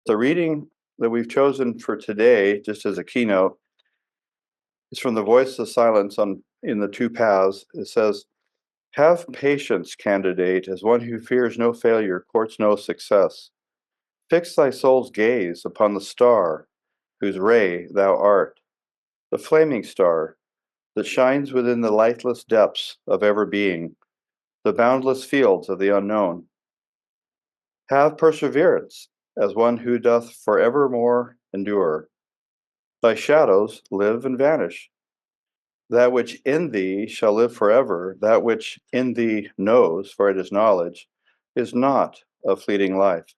The reading that we've chosen for today, just as a keynote, is from the Voice of Silence in the Two Paths. It says, "Have patience, candidate, as one who fears no failure, courts no success. Fix thy soul's gaze upon the star, whose ray thou art, the flaming star that shines within the lightless depths of ever being, the boundless fields of the unknown. Have perseverance, as one who doth forevermore endure. Thy shadows live and vanish. That which in thee shall live forever, that which in thee knows, for it is knowledge, is not a fleeting life.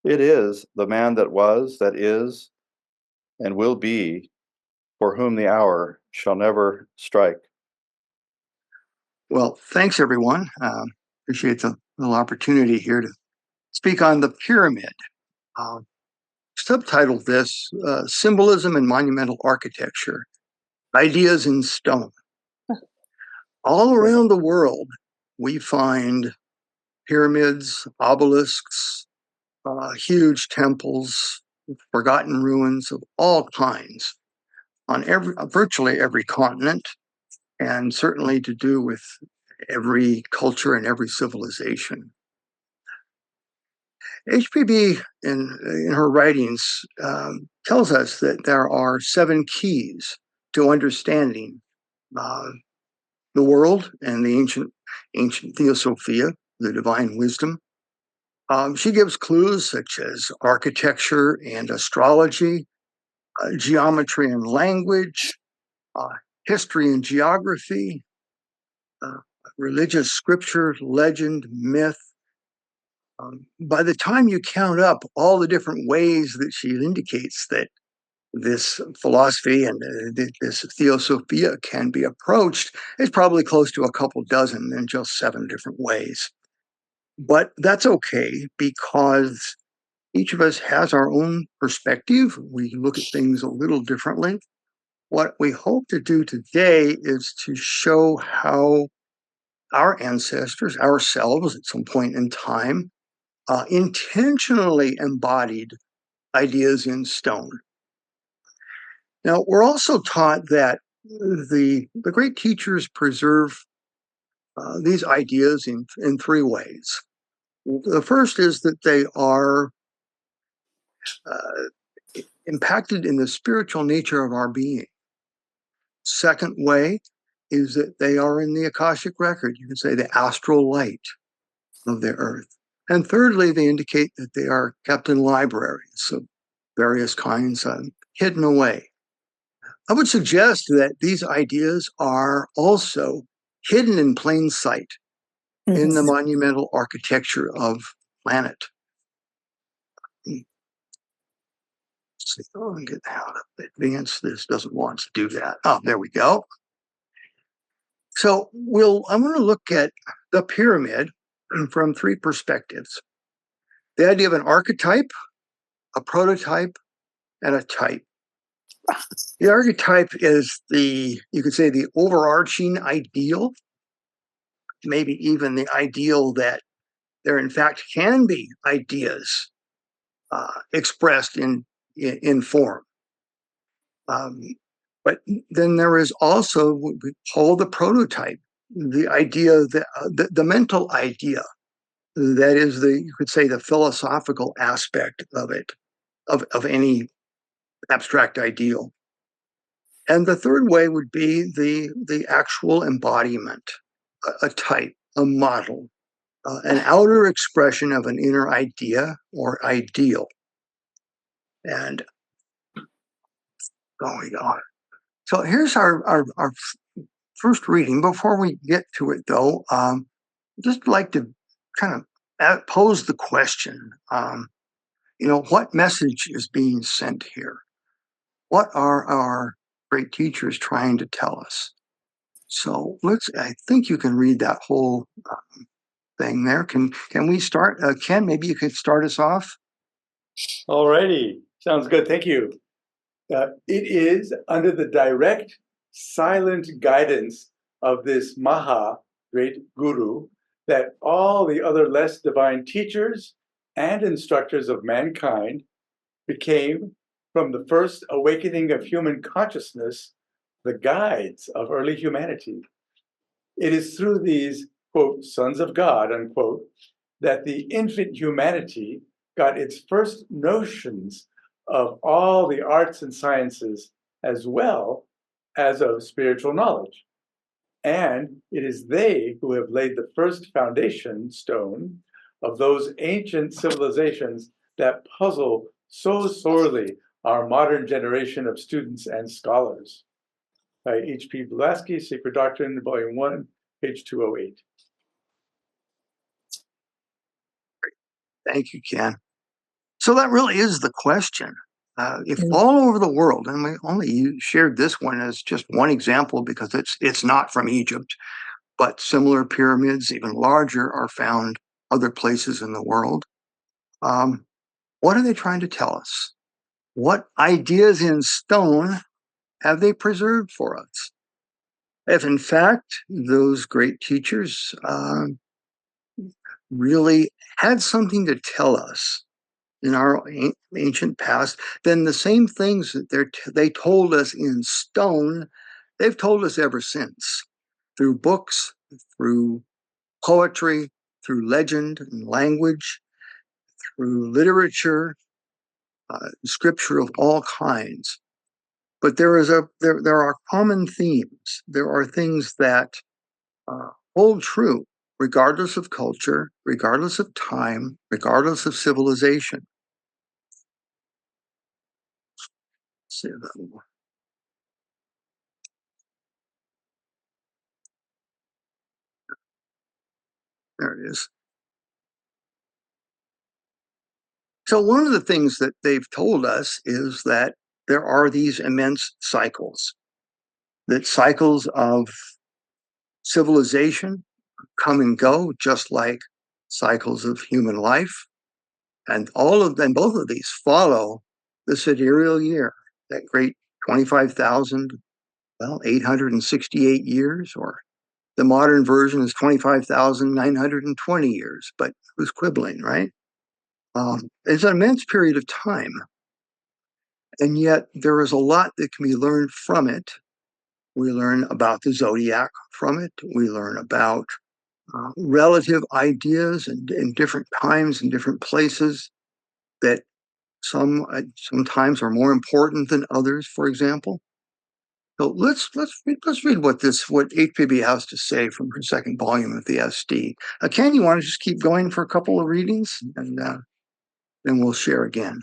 It is the man that was, that is, and will be, for whom the hour shall never strike." Well, thanks everyone. Appreciate the little opportunity here to speak on the pyramid. Subtitled this, Symbolism and Monumental Architecture, Ideas in Stone. All around the world, we find pyramids, obelisks, huge temples, forgotten ruins of all kinds on virtually every continent, and certainly to do with every culture and every civilization. HPB, in her writings, tells us that there are 7 keys to understanding the world and the ancient Theosophia, the divine wisdom. She gives clues such as architecture and astrology, geometry and language, history and geography, religious scripture, legend, myth. By the time you count up all the different ways that she indicates that this philosophy and this Theosophia can be approached, it's probably close to a couple dozen in just 7 different ways. But that's okay, because each of us has our own perspective. We look at things a little differently. What we hope to do today is to show how our ancestors, ourselves at some point in time, intentionally embodied ideas in stone. Now, we're also taught that the great teachers preserve these ideas in 3 ways. The first is that they are impacted in the spiritual nature of our being. Second way is that they are in the Akashic record. You can say the astral light of the earth. And thirdly, they indicate that they are kept in libraries of various kinds, hidden away. I would suggest that these ideas are also hidden in plain sight in the monumental architecture of planet. See, get how to advance this. Doesn't want to do that. Oh, there we go. So I'm going to look at the pyramid from 3 perspectives. The idea of an archetype, a prototype, and a type. The archetype is you could say, the overarching ideal, maybe even the ideal that there in fact can be ideas expressed in form. But then there is also what we call the prototype, the idea, the mental idea. That is you could say, the philosophical aspect of it, of any abstract ideal. And the third way would be the actual embodiment, a type, a model, an outer expression of an inner idea or ideal. And going on. So here's our first reading. Before we get to it, though, just like to kind of pose the question, what message is being sent here? What are our great teachers trying to tell us? So I think you can read that whole thing there. Can we start? Ken, maybe you could start us off? All righty. Sounds good. Thank you. It is under the direct, silent guidance of this Maha, great guru, that all the other less divine teachers and instructors of mankind became, from the first awakening of human consciousness, the guides of early humanity. It is through these, quote, sons of God, unquote, that the infant humanity got its first notions of all the arts and sciences as well as of spiritual knowledge. And it is they who have laid the first foundation stone of those ancient civilizations that puzzle so sorely our modern generation of students and scholars. By H.P. Blavatsky, Sacred Doctrine, Volume 1, page 208. Thank you, Ken. So that really is the question. If all over the world, and we only shared this one as just one example because it's not from Egypt, but similar pyramids, even larger, are found other places in the world. What are they trying to tell us? What ideas in stone have they preserved for us? If in fact those great teachers really had something to tell us in our ancient past, then the same things that they told us in stone, they've told us ever since, through books, through poetry, through legend and language, through literature, scripture of all kinds. But there are common themes. There are things that hold true, regardless of culture, regardless of time, regardless of civilization. Let's see that more. There it is. So one of the things that they've told us is that there are these immense cycles, that cycles of civilization come and go, just like cycles of human life. And both of these follow the sidereal year, that great 25,868 years, or the modern version is 25,920 years, but who's quibbling, right? It's an immense period of time. And yet there is a lot that can be learned from it. We learn about the zodiac from it. We learn about relative ideas in different times and different places that sometimes are more important than others, for example. So let's read what HPB has to say from her second volume of the SD. Ken, you want to just keep going for a couple of readings, and then we'll share again.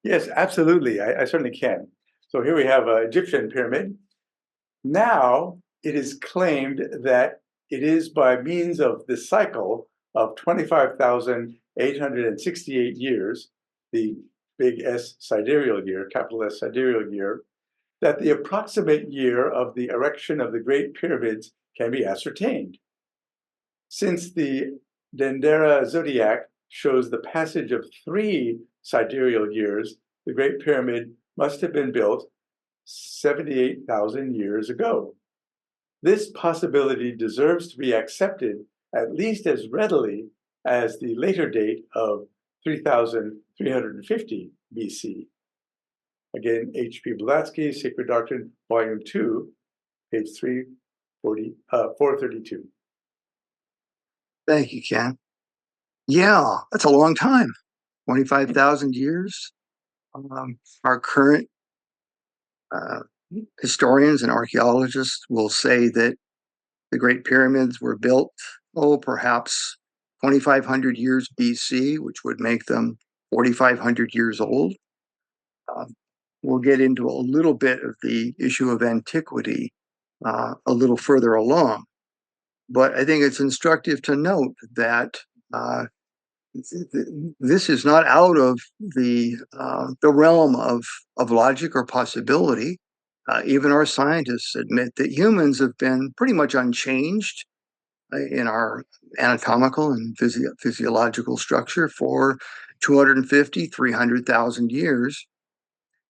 Yes, absolutely. I certainly can. So here we have an Egyptian pyramid. Now it is claimed that it is by means of the cycle of 25,868 years, the big S sidereal year, capital S sidereal year, that the approximate year of the erection of the Great Pyramids can be ascertained. Since the Dendera zodiac shows the passage of 3 sidereal years, the Great Pyramid must have been built 78,000 years ago. This possibility deserves to be accepted at least as readily as the later date of 3,350 BC. Again, H.P. Blavatsky, Sacred Doctrine, Volume 2, page 432. Thank you, Ken. Yeah, that's a long time. 25,000 years. Our current historians and archaeologists will say that the Great Pyramids were built, perhaps 2,500 years BC, which would make them 4,500 years old. We'll get into a little bit of the issue of antiquity a little further along. But I think it's instructive to note that this is not out of the realm of logic or possibility. Even our scientists admit that humans have been pretty much unchanged in our anatomical and physiological structure for 250, 300,000 years.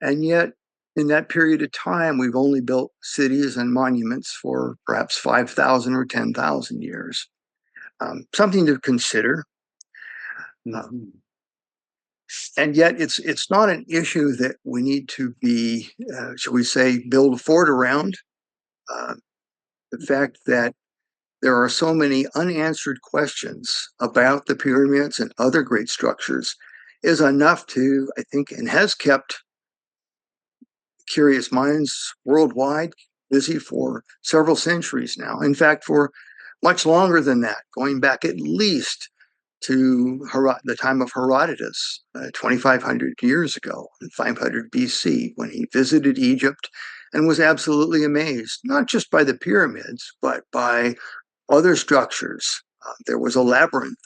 And yet, in that period of time, we've only built cities and monuments for perhaps 5,000 or 10,000 years. Something to consider. And yet it's not an issue that we need to be, shall we say, build a fort around. The fact that there are so many unanswered questions about the pyramids and other great structures is enough to, I think, and has kept curious minds worldwide busy for several centuries now. In fact, for much longer than that, going back at least to the time of Herodotus, 2,500 years ago, 500 BC, when he visited Egypt and was absolutely amazed, not just by the pyramids, but by other structures. There was a labyrinth.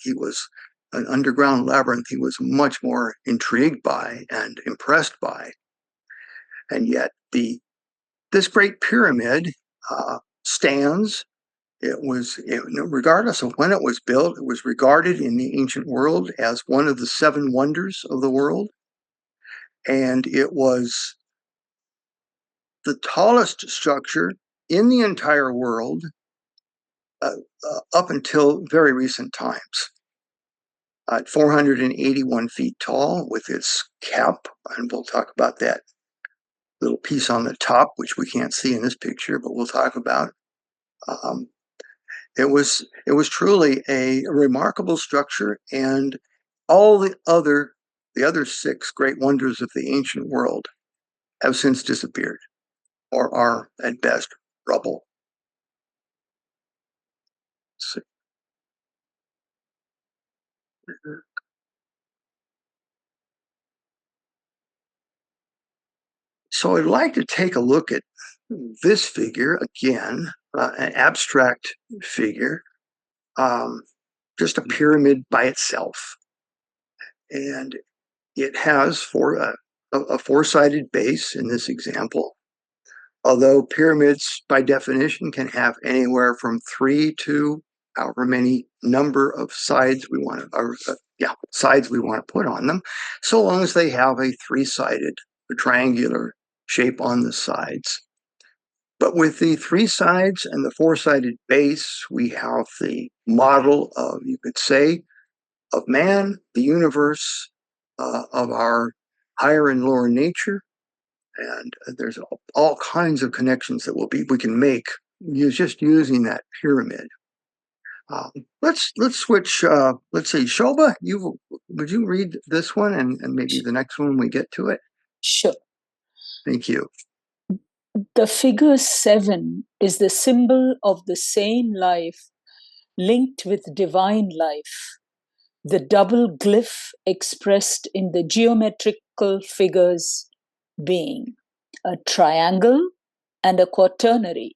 An underground labyrinth he was much more intrigued by and impressed by. And yet this great pyramid stands. Regardless of when it was built, it was regarded in the ancient world as one of the seven wonders of the world. And it was the tallest structure in the entire world up until very recent times. At 481 feet tall with its cap, and we'll talk about that little piece on the top, which we can't see in this picture, but we'll talk about. It was truly a remarkable structure, and all the other six great wonders of the ancient world have since disappeared, or are at best rubble. So I'd like to take a look at this figure again, an abstract figure, just a pyramid by itself. And it has a four-sided base in this example, although pyramids by definition can have anywhere from 3 to however many number of sides we want to put on them, so long as they have a three-sided triangular shape on the sides. But with the three sides and the four-sided base, we have the model of, you could say, of man, the universe, of our higher and lower nature. And there's all kinds of connections that we can make just using that pyramid. Let's switch. Let's see, Shobha, would you read this one and maybe the next one when we get to it? Sure. Thank you. The figure 7 is the symbol of the same life linked with divine life, the double glyph expressed in the geometrical figures being a triangle and a quaternary,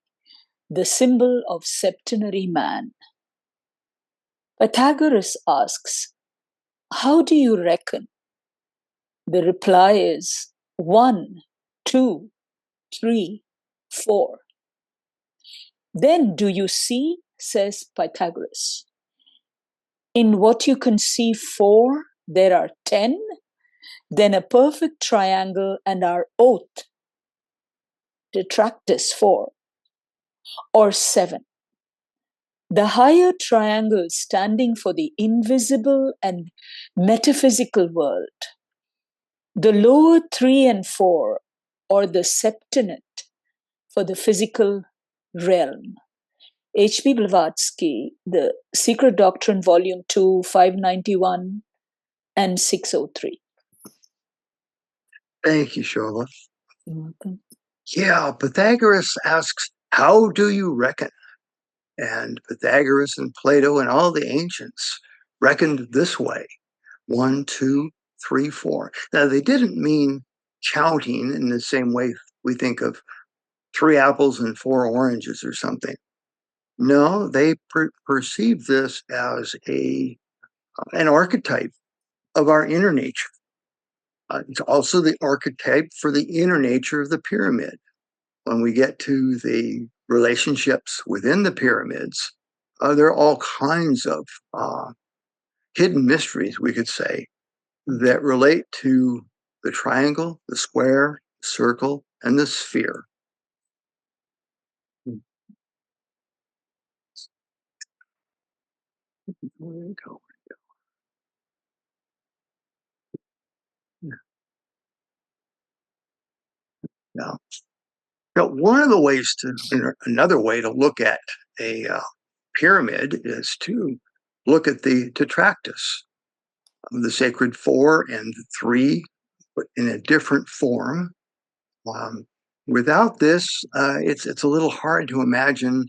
the symbol of septenary man. Pythagoras asks, how do you reckon? The reply is 1, 2, 3, 4. Then do you see, says Pythagoras, in what you can see 4, there are 10, then a perfect triangle and our oath, detractus 4, or 7. The higher triangle standing for the invisible and metaphysical world, the lower 3 and 4, or the septenet, for the physical realm. H.P. Blavatsky, The Secret Doctrine, Volume 2, 591 and 603. Thank you, Shobha. You're welcome. Yeah, Pythagoras asks, how do you reckon? And Pythagoras and Plato and all the ancients reckoned this way: 1, 2, 3, 4. Now, they didn't mean counting in the same way we think of 3 apples and 4 oranges or something. No, they perceive this as an archetype of our inner nature. It's also the archetype for the inner nature of the pyramid. When we get to the relationships within the pyramids, there are all kinds of hidden mysteries, we could say, that relate to the triangle, the square, the circle, and the sphere. Where we go? one of the ways another way to look at a pyramid is to look at the tetractys of the sacred 4 and the 3, but in a different form. Without this, it's a little hard to imagine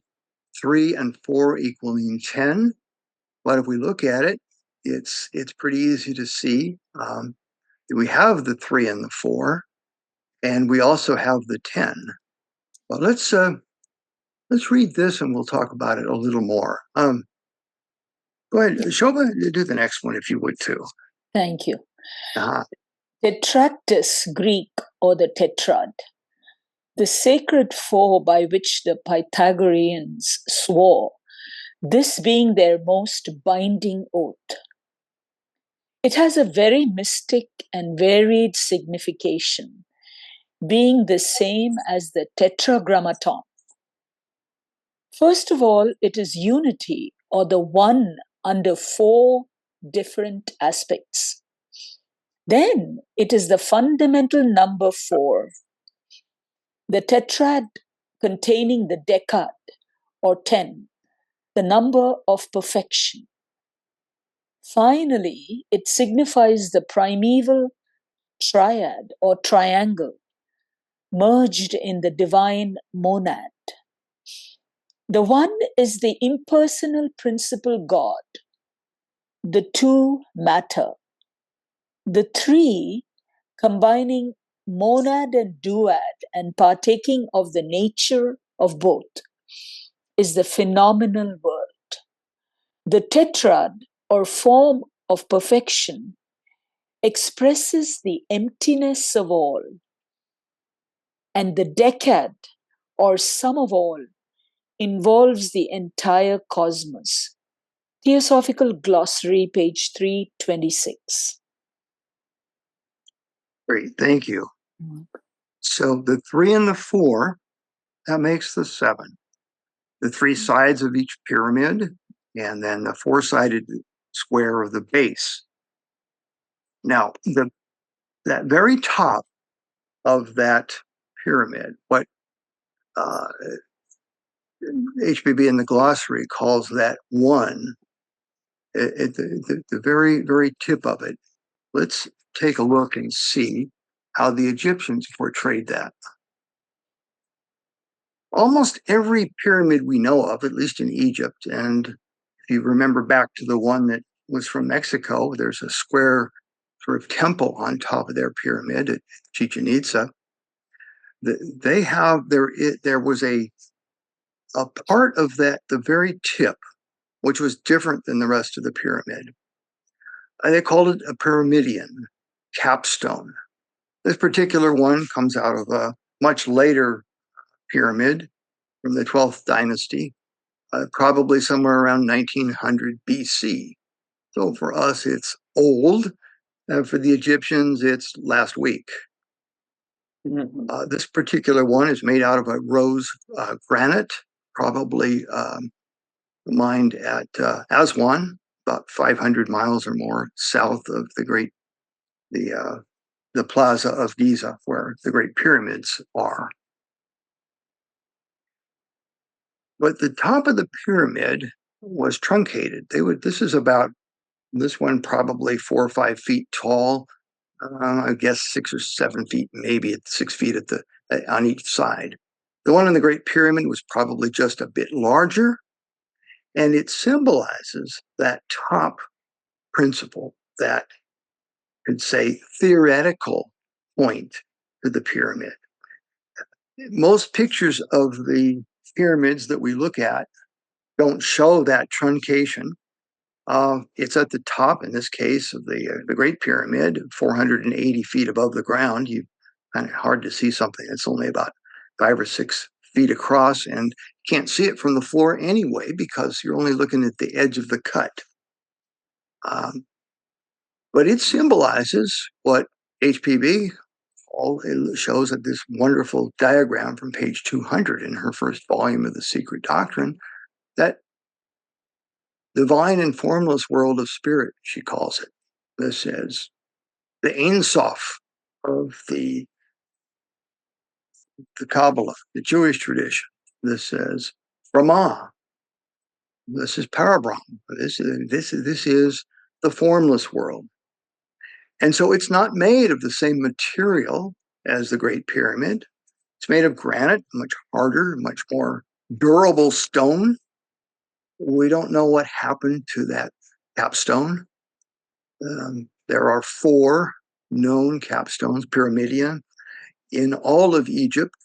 3 and 4 equaling 10. But if we look at it, it's pretty easy to see. We have the 3 and the 4, and we also have the 10. Well, let's read this, and we'll talk about it a little more. Go ahead, Shobha, do the next one if you would too. Thank you. Uh-huh. Tetractys, Greek, or the tetrad, the sacred 4 by which the Pythagoreans swore, this being their most binding oath. It has a very mystic and varied signification, being the same as the tetragrammaton. First of all, it is unity, or the one under 4 different aspects. Then it is the fundamental number 4, the tetrad containing the decad, or 10, the number of perfection. Finally, it signifies the primeval triad or triangle, merged in the divine monad. The one is the impersonal principal God, the 2 matter, the 3 combining monad and duad and partaking of the nature of both is the phenomenal world. The tetrad or form of perfection expresses the emptiness of all, and the decad or sum of all involves the entire cosmos. Theosophical Glossary, page 326. Great, thank you. So the 3 and the 4, that makes the 7. The 3 sides of each pyramid, and then the 4-sided square of the base. Now, that very top of that pyramid, what HPB in the glossary calls that 1, at the very, very tip of it. Let's take a look and see how the Egyptians portrayed that. Almost every pyramid we know of, at least in Egypt, and if you remember back to the one that was from Mexico, there's a square sort of temple on top of their pyramid at Chichen Itza. They have there was a part of that, the very tip, which was different than the rest of the pyramid. They called it a pyramidion capstone. This particular one comes out of a much later pyramid from the 12th dynasty, probably somewhere around 1900 BC. So for us, it's old. For the Egyptians, it's last week. This particular one is made out of a rose granite, probably mined at Aswan, about 500 miles or more south of the Plaza of Giza, where the Great Pyramids are. But the top of the pyramid was truncated. This one probably 4 or 5 feet tall. I guess 6 or 7 feet, maybe at 6 feet on each side. The one in the Great Pyramid was probably just a bit larger, and it symbolizes that top principle, that could say theoretical point to the pyramid. Most pictures of the pyramids that we look at don't show that truncation. It's at the top, in this case, of the Great Pyramid, 480 feet above the ground. You kind of hard to see something that's only about 5 or 6 feet across, and you can't see it from the floor anyway because you're only looking at the edge of the cut. But it symbolizes what HPB shows at this wonderful diagram from page 200 in her first volume of The Secret Doctrine, that divine and formless world of spirit, she calls it. This is the Ein Sof of the the Kabbalah, the Jewish tradition. This is Brahma. This is Parabrahm. This is the formless world. And so it's not made of the same material as the Great Pyramid. It's made of granite, much harder, much more durable stone. We don't know what happened to that capstone. There are 4 known capstones, pyramidia, in all of Egypt.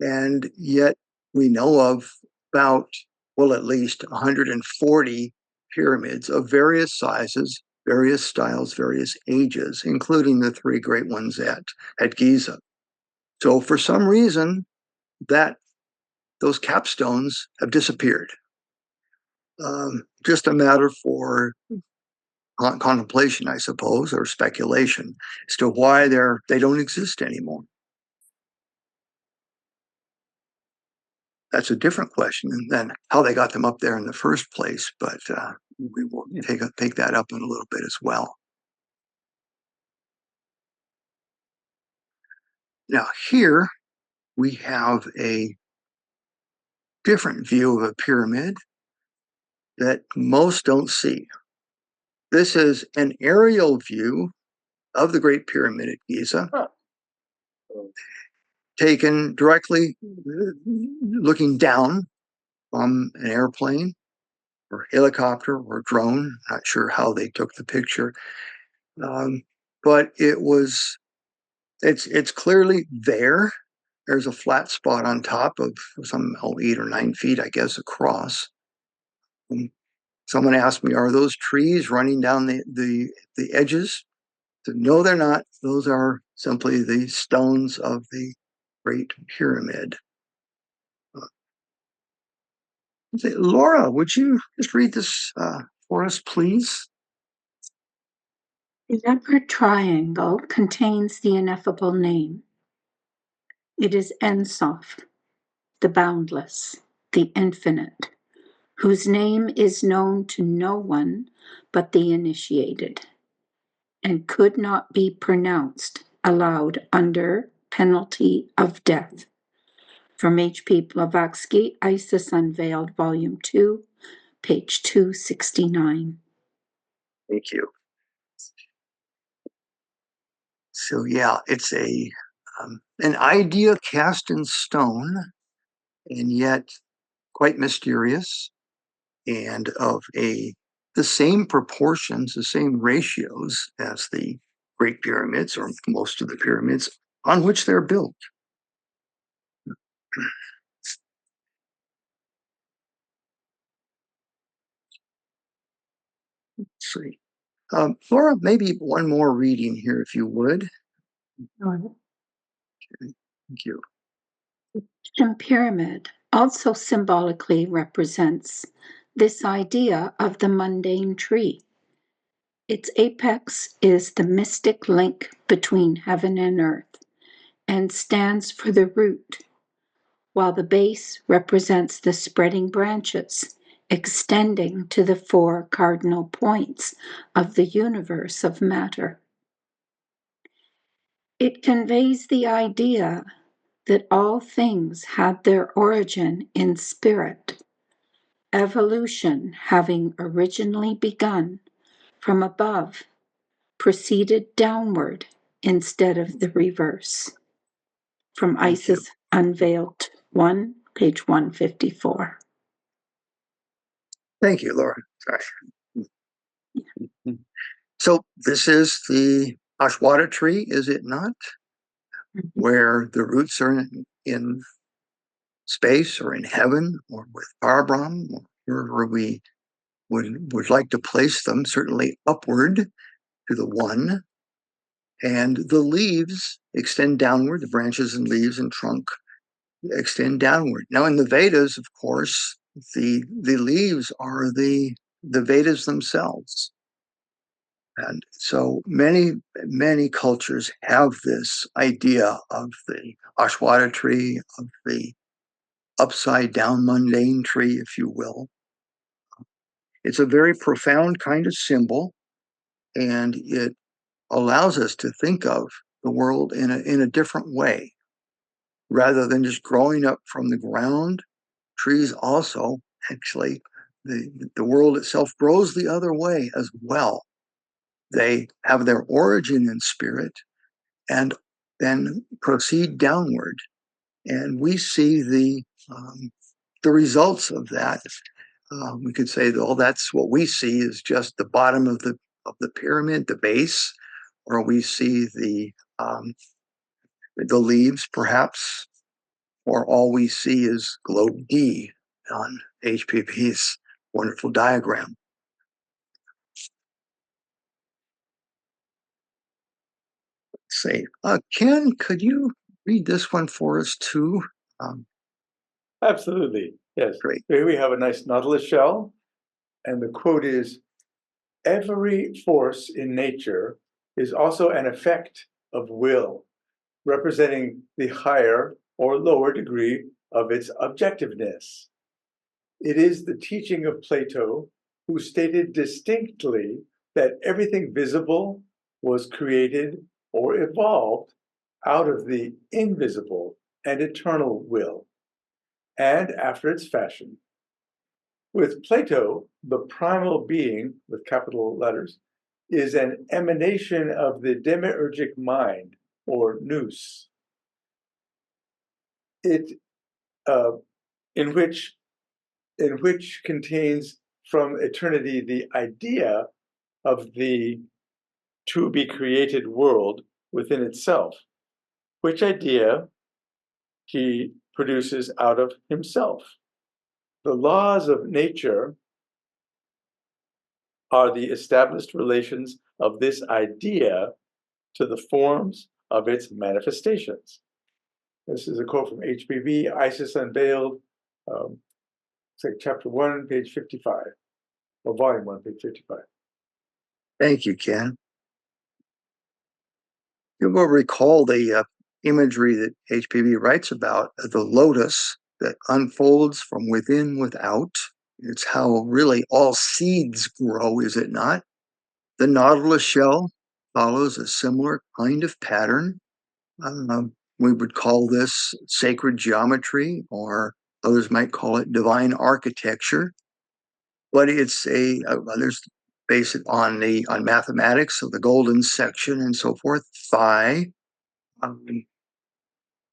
And yet we know of about, well, at least 140 pyramids of various sizes, various styles, various ages, including the 3 great ones at Giza. So for some reason, those capstones have disappeared. Just a matter for contemplation, I suppose, or speculation as to why they don't exist anymore. That's a different question than how they got them up there in the first place, but we will take that up in a little bit as well. Now here we have a different view of a pyramid that most don't see. This is an aerial view of the Great Pyramid at Giza, taken directly looking down from an airplane or helicopter or drone. Not sure how they took the picture, but it's clearly there. There's a flat spot on top of some 8 or 9 feet, I guess, across. Someone asked me, "Are those trees running down the edges?" I said, no, they're not. Those are simply the stones of the Great Pyramid. Laura, would you just read this for us, please? The upper triangle contains the ineffable name. It is Ensof, the boundless, the infinite, whose name is known to no one but the initiated, and could not be pronounced aloud under penalty of death. From H.P. Blavatsky, Isis Unveiled, Volume 2, page 269. Thank you. So yeah, it's an idea cast in stone, and yet quite mysterious, and of the same proportions, the same ratios as the Great Pyramids, or most of the pyramids on which they're built. Let's see. Laura, maybe one more reading here, if you would. Okay. Thank you. The pyramid also symbolically represents this idea of the mundane tree. Its apex is the mystic link between heaven and earth and stands for the root, while the base represents the spreading branches extending to the 4 cardinal points of the universe of matter. It conveys the idea that all things had their origin in spirit, evolution having originally begun from above, proceeded downward instead of the reverse. From Isis Unveiled 1, page 154. Thank you, Laura. Sorry. So this is the Ashwada tree, is it not? Mm-hmm. Where the roots are in space or in heaven or with Parabrahm, or wherever we would like to place them, certainly upward to the one. And the leaves extend downward, the branches and leaves and trunk extend downward. Now in the Vedas, of course, the leaves are the Vedas themselves. And so many cultures have this idea of the Ashwada tree, of the upside down mundane tree, if you will. It's a very profound kind of symbol, and it allows us to think of the world in a different way. rather than just growing up from the ground. Trees also, actually, the world itself grows the other way as well. They have their origin in spirit and then proceed downward. And we see the results of that. We could say, well, that's what we see is just the bottom of the pyramid, the base, or we see the leaves, perhaps, or all we see is globe D on HPP's wonderful diagram. Let's see, Ken, could you read this one for us too? Absolutely, yes. Great. Here we have a nice nautilus shell, and the quote is, "Every force in nature is also an effect of will, representing the higher or lower degree of its objectiveness. It is the teaching of Plato, who stated distinctly that everything visible was created or evolved out of the invisible and eternal will, and after its fashion. With Plato, the primal being, with capital letters, is an emanation of the demiurgic mind, or nous, in which contains from eternity the idea of the to be created world within itself, which idea he produces out of himself. The laws of nature are the established relations of this idea to the forms of its manifestations." This is a quote from HPB, Isis Unveiled, it's like chapter 1, page 55, or volume 1, page 55. Thank you, Ken. You will recall the imagery that HPB writes about the lotus that unfolds from within without. It's how really all seeds grow, is it not? The nautilus shell follows a similar kind of pattern. We would call this sacred geometry, or others might call it divine architecture. But it's there's based on mathematics, so the golden section and so forth, phi.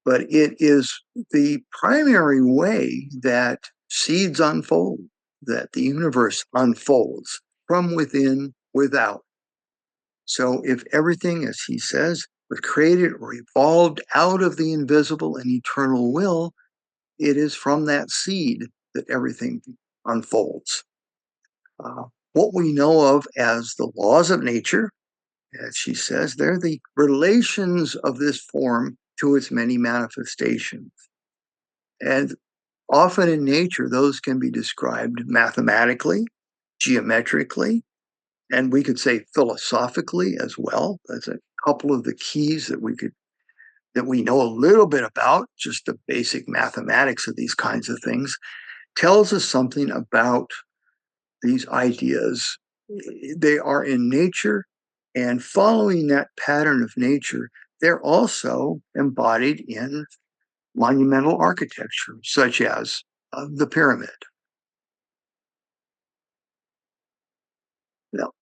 But it is the primary way that seeds unfold, that the universe unfolds from within, without. So if everything, as he says, was created or evolved out of the invisible and eternal will, it is from that seed that everything unfolds. What we know of as the laws of nature, as she says, they're the relations of this form to its many manifestations. And often in nature, those can be described mathematically, geometrically, and we could say philosophically as well. That's a couple of the keys that we know a little bit about, just the basic mathematics of these kinds of things, tells us something about these ideas. They are in nature, and following that pattern of nature, they're also embodied in monumental architecture, such as the pyramid. Now,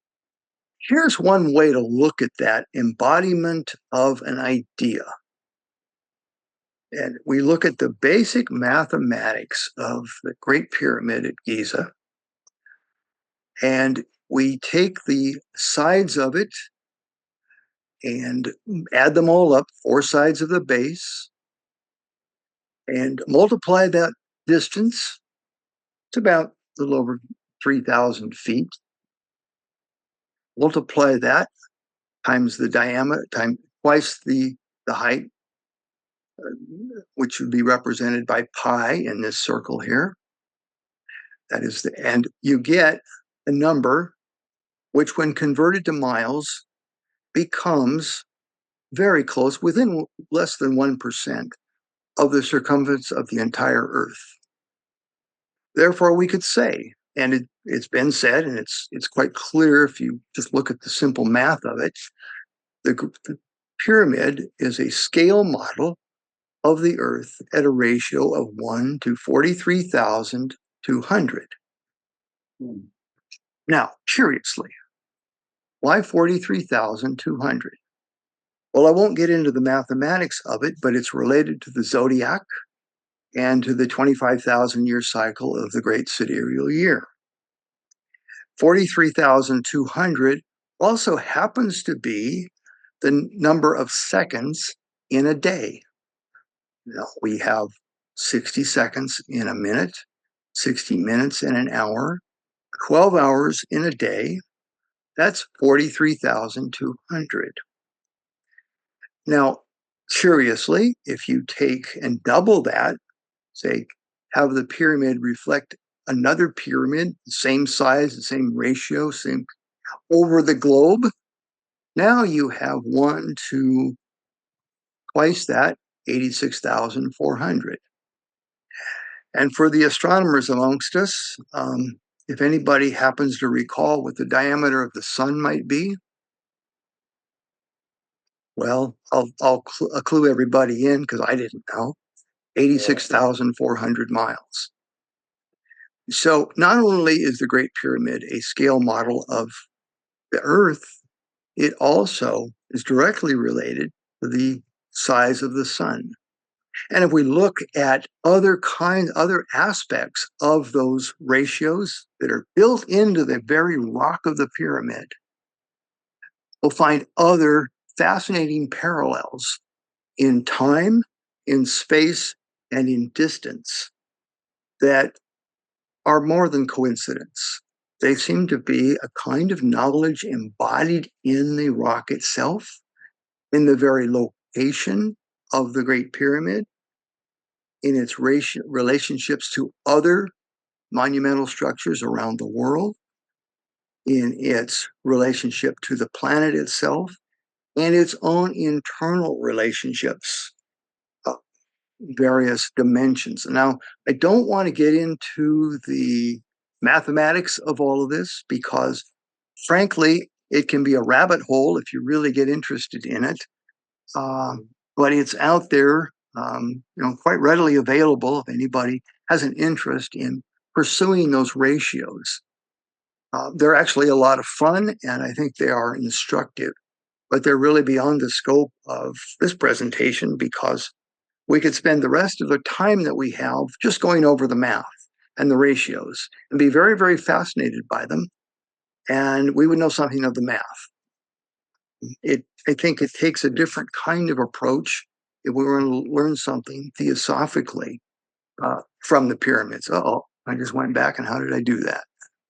here's one way to look at that embodiment of an idea. And we look at the basic mathematics of the Great Pyramid at Giza, and we take the sides of it and add them all up, 4 sides of the base, and multiply that distance. It's about a little over 3,000 feet. Multiply that times the diameter, times twice the height, which would be represented by pi in this circle here. That is and you get a number which, when converted to miles, becomes very close, within less than 1% of the circumference of the entire Earth. Therefore, we could say, and it's been said, and it's quite clear if you just look at the simple math of it, the pyramid is a scale model of the Earth at a ratio of 1 to 43,200. Now, curiously, why 43,200? Well, I won't get into the mathematics of it, but it's related to the zodiac and to the 25,000-year cycle of the Great Sidereal Year. 43,200 also happens to be the number of seconds in a day. Now, we have 60 seconds in a minute, 60 minutes in an hour, 12 hours in a day. That's 43,200. Now, curiously, if you take and double that, say, have the pyramid reflect another pyramid, same size, the same ratio, same over the globe, now you have one to twice that, 86,400. And for the astronomers amongst us, if anybody happens to recall what the diameter of the sun might be, well, I'll clue everybody in because I didn't know. 86,400 miles. So not only is the Great Pyramid a scale model of the Earth, it also is directly related to the size of the sun. And if we look at other aspects of those ratios that are built into the very rock of the pyramid, we'll find other fascinating parallels in time, in space, and in distance that are more than coincidence. They seem to be a kind of knowledge embodied in the rock itself, in the very location of the Great Pyramid, in its relationships to other monumental structures around the world, in its relationship to the planet itself, and its own internal relationships, various dimensions. Now, I don't want to get into the mathematics of all of this because, frankly, it can be a rabbit hole if you really get interested in it. But it's out there, quite readily available if anybody has an interest in pursuing those ratios. They're actually a lot of fun, and I think they are instructive, but they're really beyond the scope of this presentation because we could spend the rest of the time that we have just going over the math and the ratios and be very, very fascinated by them. And we would know something of the math. I think it takes a different kind of approach if we were to learn something theosophically from the pyramids. I just went back, and how did I do that?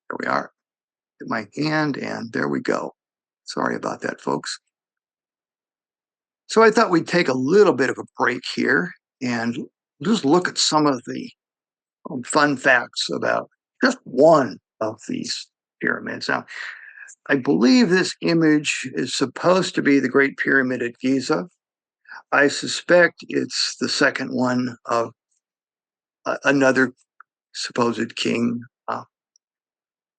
There we are. Hit my hand, and there we go. Sorry about that, folks. So I thought we'd take a little bit of a break here and just look at some of the fun facts about just one of these pyramids. Now, I believe this image is supposed to be the Great Pyramid at Giza. I suspect it's the second one of another supposed king,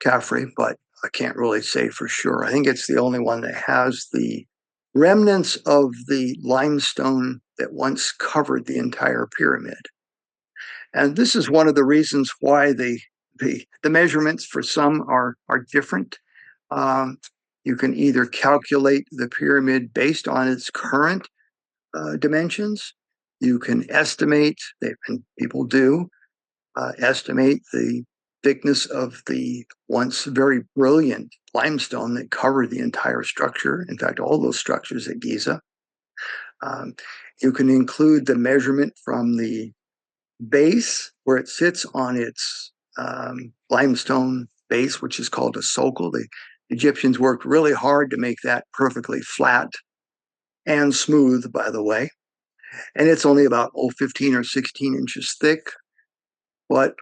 Khafre, but I can't really say for sure. I think it's the only one that has the remnants of the limestone that once covered the entire pyramid. And this is one of the reasons why the measurements for some are different. You can either calculate the pyramid based on its current dimensions. You can estimate, and people do, estimate the thickness of the once very brilliant limestone that covered the entire structure. In fact, all those structures at Giza. You can include the measurement from the base where it sits on its limestone base, which is called a socle. The Egyptians worked really hard to make that perfectly flat and smooth, by the way. And it's only about 15 or 16 inches thick, but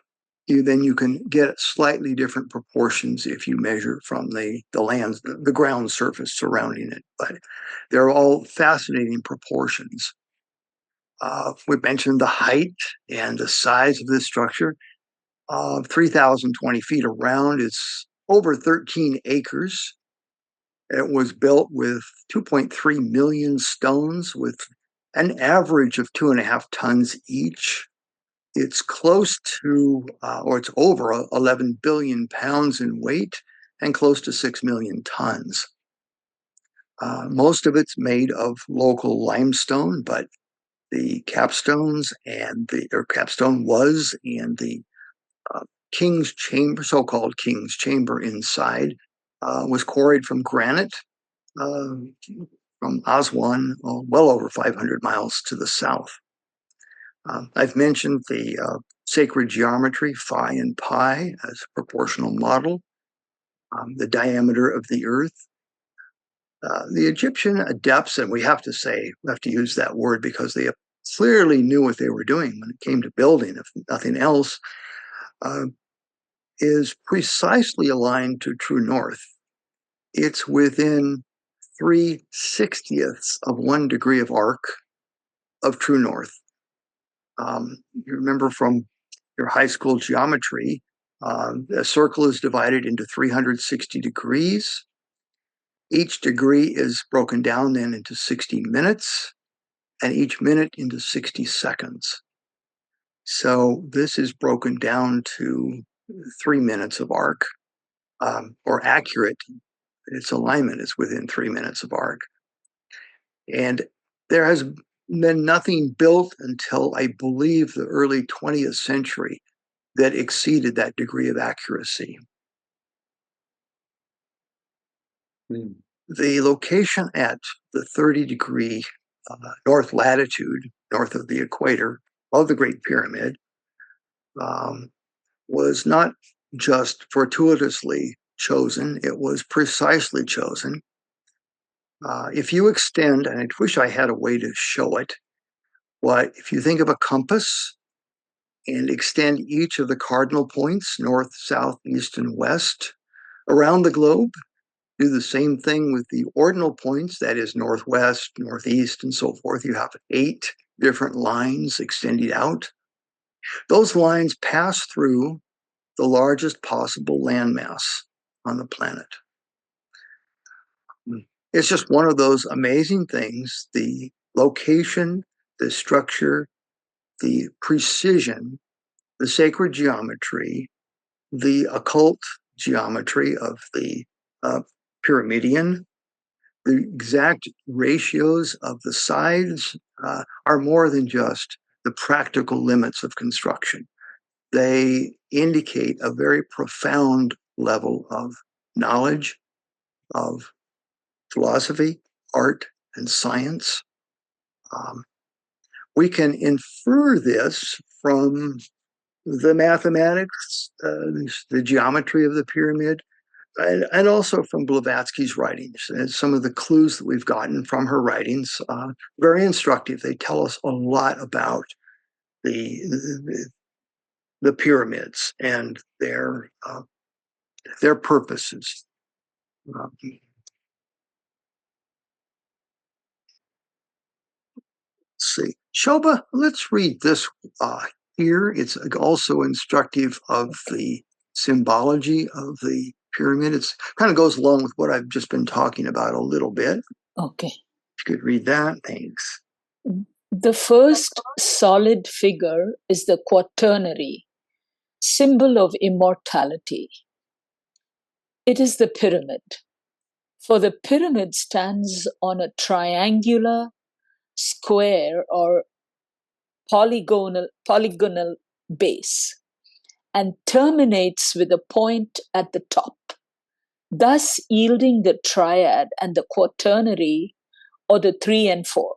you can get slightly different proportions if you measure from the ground surface surrounding it. But they're all fascinating proportions. We mentioned the height and the size of this structure. 3,020 feet around. It's over 13 acres. It was built with 2.3 million stones with an average of 2.5 tons each. It's close to, or it's over 11 billion pounds in weight and close to 6 million tons. Most of it's made of local limestone, but the capstones capstone was in the King's Chamber, so-called King's Chamber inside, was quarried from granite from Aswan, well over 500 miles to the south. I've mentioned the sacred geometry, phi and pi, as a proportional model, the diameter of the earth. The Egyptian adepts, and we have to use that word because they clearly knew what they were doing when it came to building, if nothing else, is precisely aligned to true north. It's within 3/60ths of 1 degree of arc of true north. You remember from your high school geometry, a circle is divided into 360 degrees. Each degree is broken down then into 60 minutes, and each minute into 60 seconds. So this is broken down to 3 minutes of arc, or accurate. Its alignment is within 3 minutes of arc. And there has been nothing built until, I believe, the early 20th century that exceeded that degree of accuracy. The location at the 30-degree north latitude, north of the equator, of the Great Pyramid, was not just fortuitously chosen, it was precisely chosen. If you extend, and I wish I had a way to show it, but if you think of a compass and extend each of the cardinal points, north, south, east, and west, around the globe, do the same thing with the ordinal points, that is northwest, northeast, and so forth. You have 8 different lines extending out. Those lines pass through the largest possible landmass on the planet. It's just one of those amazing things, the location, the structure, the precision, the sacred geometry, the occult geometry of the pyramidion, the exact ratios of the sides are more than just the practical limits of construction. They indicate a very profound level of knowledge, of philosophy, art, and science. We can infer this from the mathematics, the geometry of the pyramid, and also from Blavatsky's writings. And some of the clues that we've gotten from her writings are very instructive. They tell us a lot about the pyramids and their purposes. Let's see. Shobha, let's read this here. It's also instructive of the symbology of the pyramid. It kind of goes along with what I've just been talking about a little bit. Okay. If you could read that, thanks. The first solid figure is the quaternary, symbol of immortality. It is the pyramid, for the pyramid stands on a triangular, square, or polygonal base and terminates with a point at the top, thus yielding the triad and the quaternary, or the 3 and 4.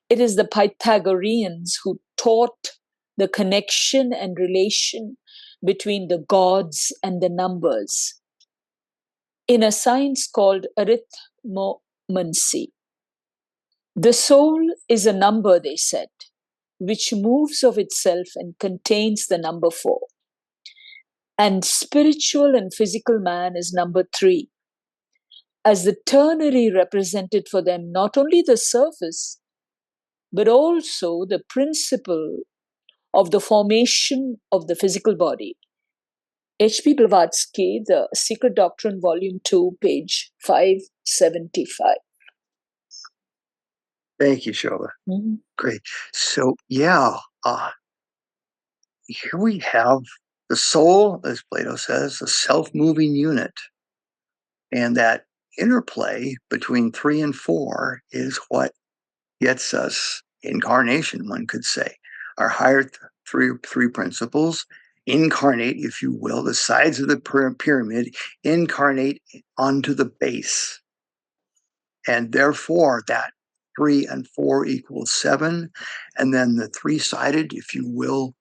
It is the Pythagoreans who taught the connection and relation between the gods and the numbers in a science called arithmomancy. The soul is a number, they said, which moves of itself and contains the number 4. And spiritual and physical man is number 3, as the ternary represented for them not only the surface, but also the principle of the formation of the physical body. H.P. Blavatsky, The Secret Doctrine, Volume 2, page 575. Thank you, Shola. Mhm. Great. So yeah, here we have the soul, as Plato says, a self-moving unit. And that interplay between 3 and 4 is what gets us incarnation, one could say. Our higher three principles incarnate, if you will, the sides of the pyramid incarnate onto the base. And therefore, that 3 and 4 equals 7. And then the three-sided, if you will,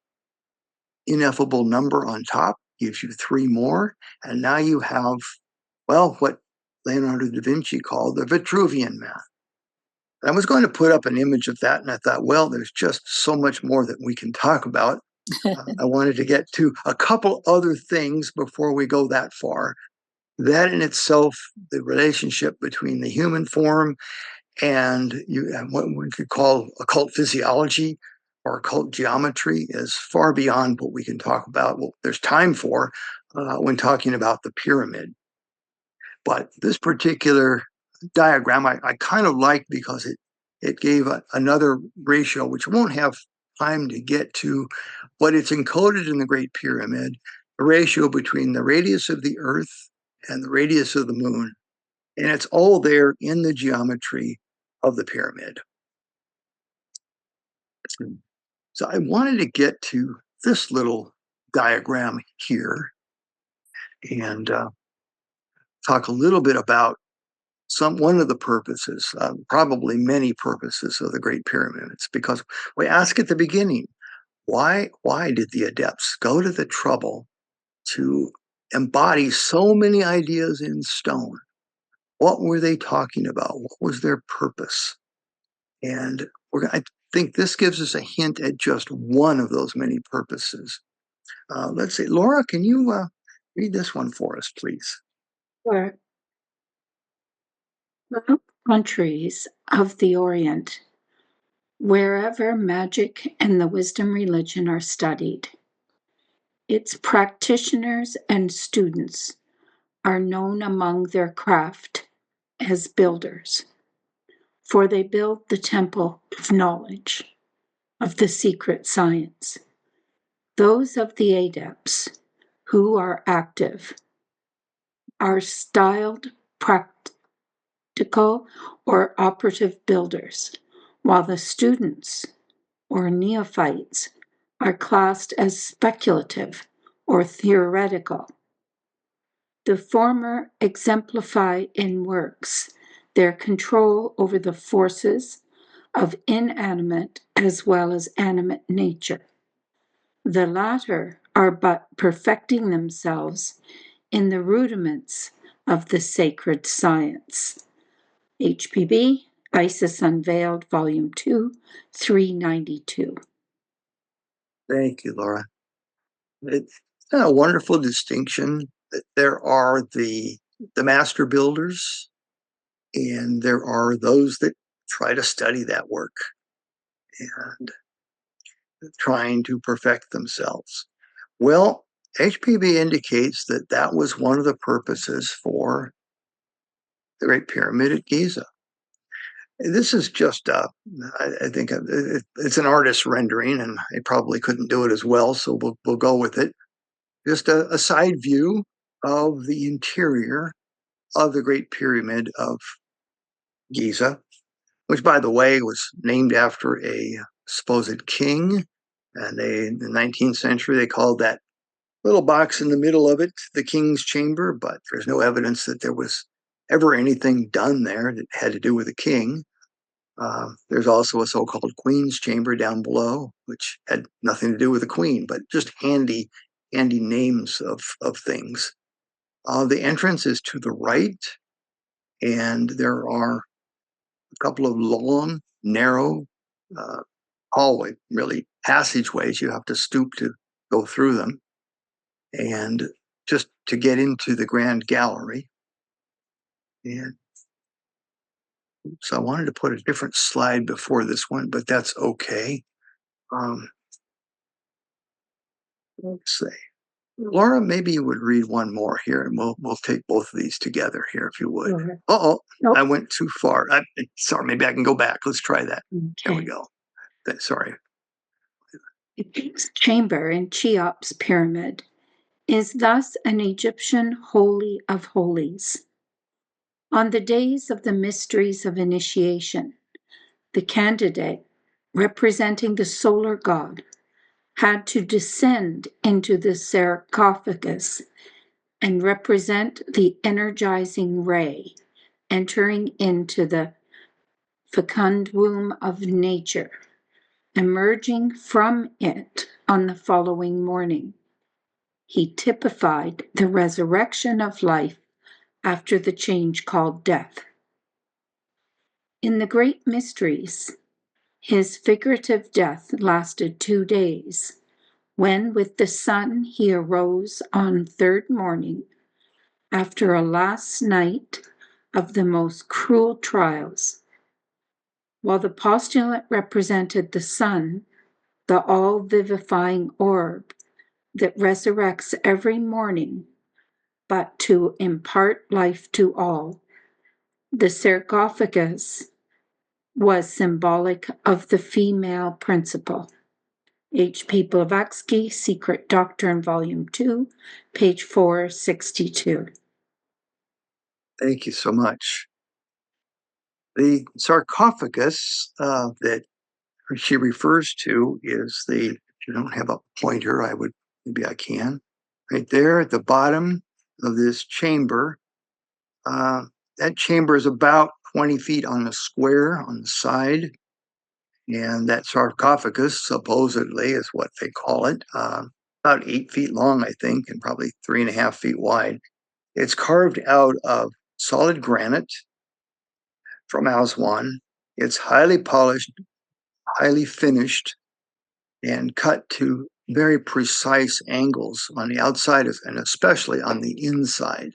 ineffable number on top gives you 3 more. And now you have, well, what Leonardo da Vinci called the Vitruvian math. I was going to put up an image of that, and I thought, well, there's just so much more that we can talk about. I wanted to get to a couple other things before we go that far. That in itself, the relationship between the human form and what we could call occult physiology or occult geometry is far beyond what we can talk about. Well, there's time for when talking about the pyramid. But this particular diagram I kind of like because it gave another ratio, which won't have time to get to, but it's encoded in the Great Pyramid, a ratio between the radius of the Earth and the radius of the Moon. And it's all there in the geometry of the pyramid. So I wanted to get to this little diagram here and talk a little bit about one of the purposes, probably many purposes of the Great Pyramid. It's because we ask at the beginning, why did the adepts go to the trouble to embody so many ideas in stone? What were they talking about? What was their purpose? And I think this gives us a hint at just one of those many purposes. Let's see, Laura, can you read this one for us, please? For countries of the Orient, wherever magic and the wisdom religion are studied, its practitioners and students are known among their craft as builders, for they build the temple of knowledge, of the secret science. Those of the adepts who are active are styled practical or operative builders, while the students or neophytes are classed as speculative or theoretical. The former exemplify in works their control over the forces of inanimate as well as animate nature. The latter are but perfecting themselves in the rudiments of the sacred science. HPB, Isis Unveiled, Volume 2, 392. Thank you, Laura. It's a wonderful distinction that there are the master builders, and there are those that try to study that work and trying to perfect themselves. Well, HPB indicates that that was one of the purposes for the Great Pyramid at Giza. This is just, I think it's an artist's rendering, and I probably couldn't do it as well, so we'll go with it. Just a side view of the interior of the Great Pyramid of Giza, which, by the way, was named after a supposed king. And in the 19th century, they called that little box in the middle of it the king's chamber, but there's no evidence that there was ever anything done there that had to do with the king. There's also a so-called queen's chamber down below, which had nothing to do with the queen, but just handy names of things. The entrance is to the right, and there are a couple of long, narrow hallway, really passageways. You have to stoop to go through them. And just to get into the grand gallery. And so I wanted to put a different slide before this one, but that's okay. Let's see. Laura, maybe you would read one more here, and we'll take both of these together here, if you would. Sure. Uh-oh, Nope. I went too far. Sorry, maybe I can go back. Let's try that. There we Okay. go. Sorry. The king's chamber in Cheops pyramid is thus an Egyptian holy of holies. On the days of the mysteries of initiation, the candidate, representing the solar god, had to descend into the sarcophagus and represent the energizing ray entering into the fecund womb of nature, emerging from it on the following morning. He typified the resurrection of life after the change called death. In the great mysteries, his figurative death lasted 2 days, when with the sun he arose on third morning, after a last night of the most cruel trials. While the postulant represented the sun, the all-vivifying orb that resurrects every morning, but to impart life to all, the sarcophagus was symbolic of the female principle. H.P. Blavatsky, Secret Doctrine, Volume 2, page 462. Thank you so much. The sarcophagus that she refers to is if you don't have a pointer, maybe I can. Right there at the bottom of this chamber. That chamber is about 20 feet on the square on the side. And that sarcophagus, supposedly, is what they call it, about 8 feet long, I think, and probably 3.5 feet wide. It's carved out of solid granite from Aswan. It's highly polished, highly finished, and cut to very precise angles on the outside and especially on the inside.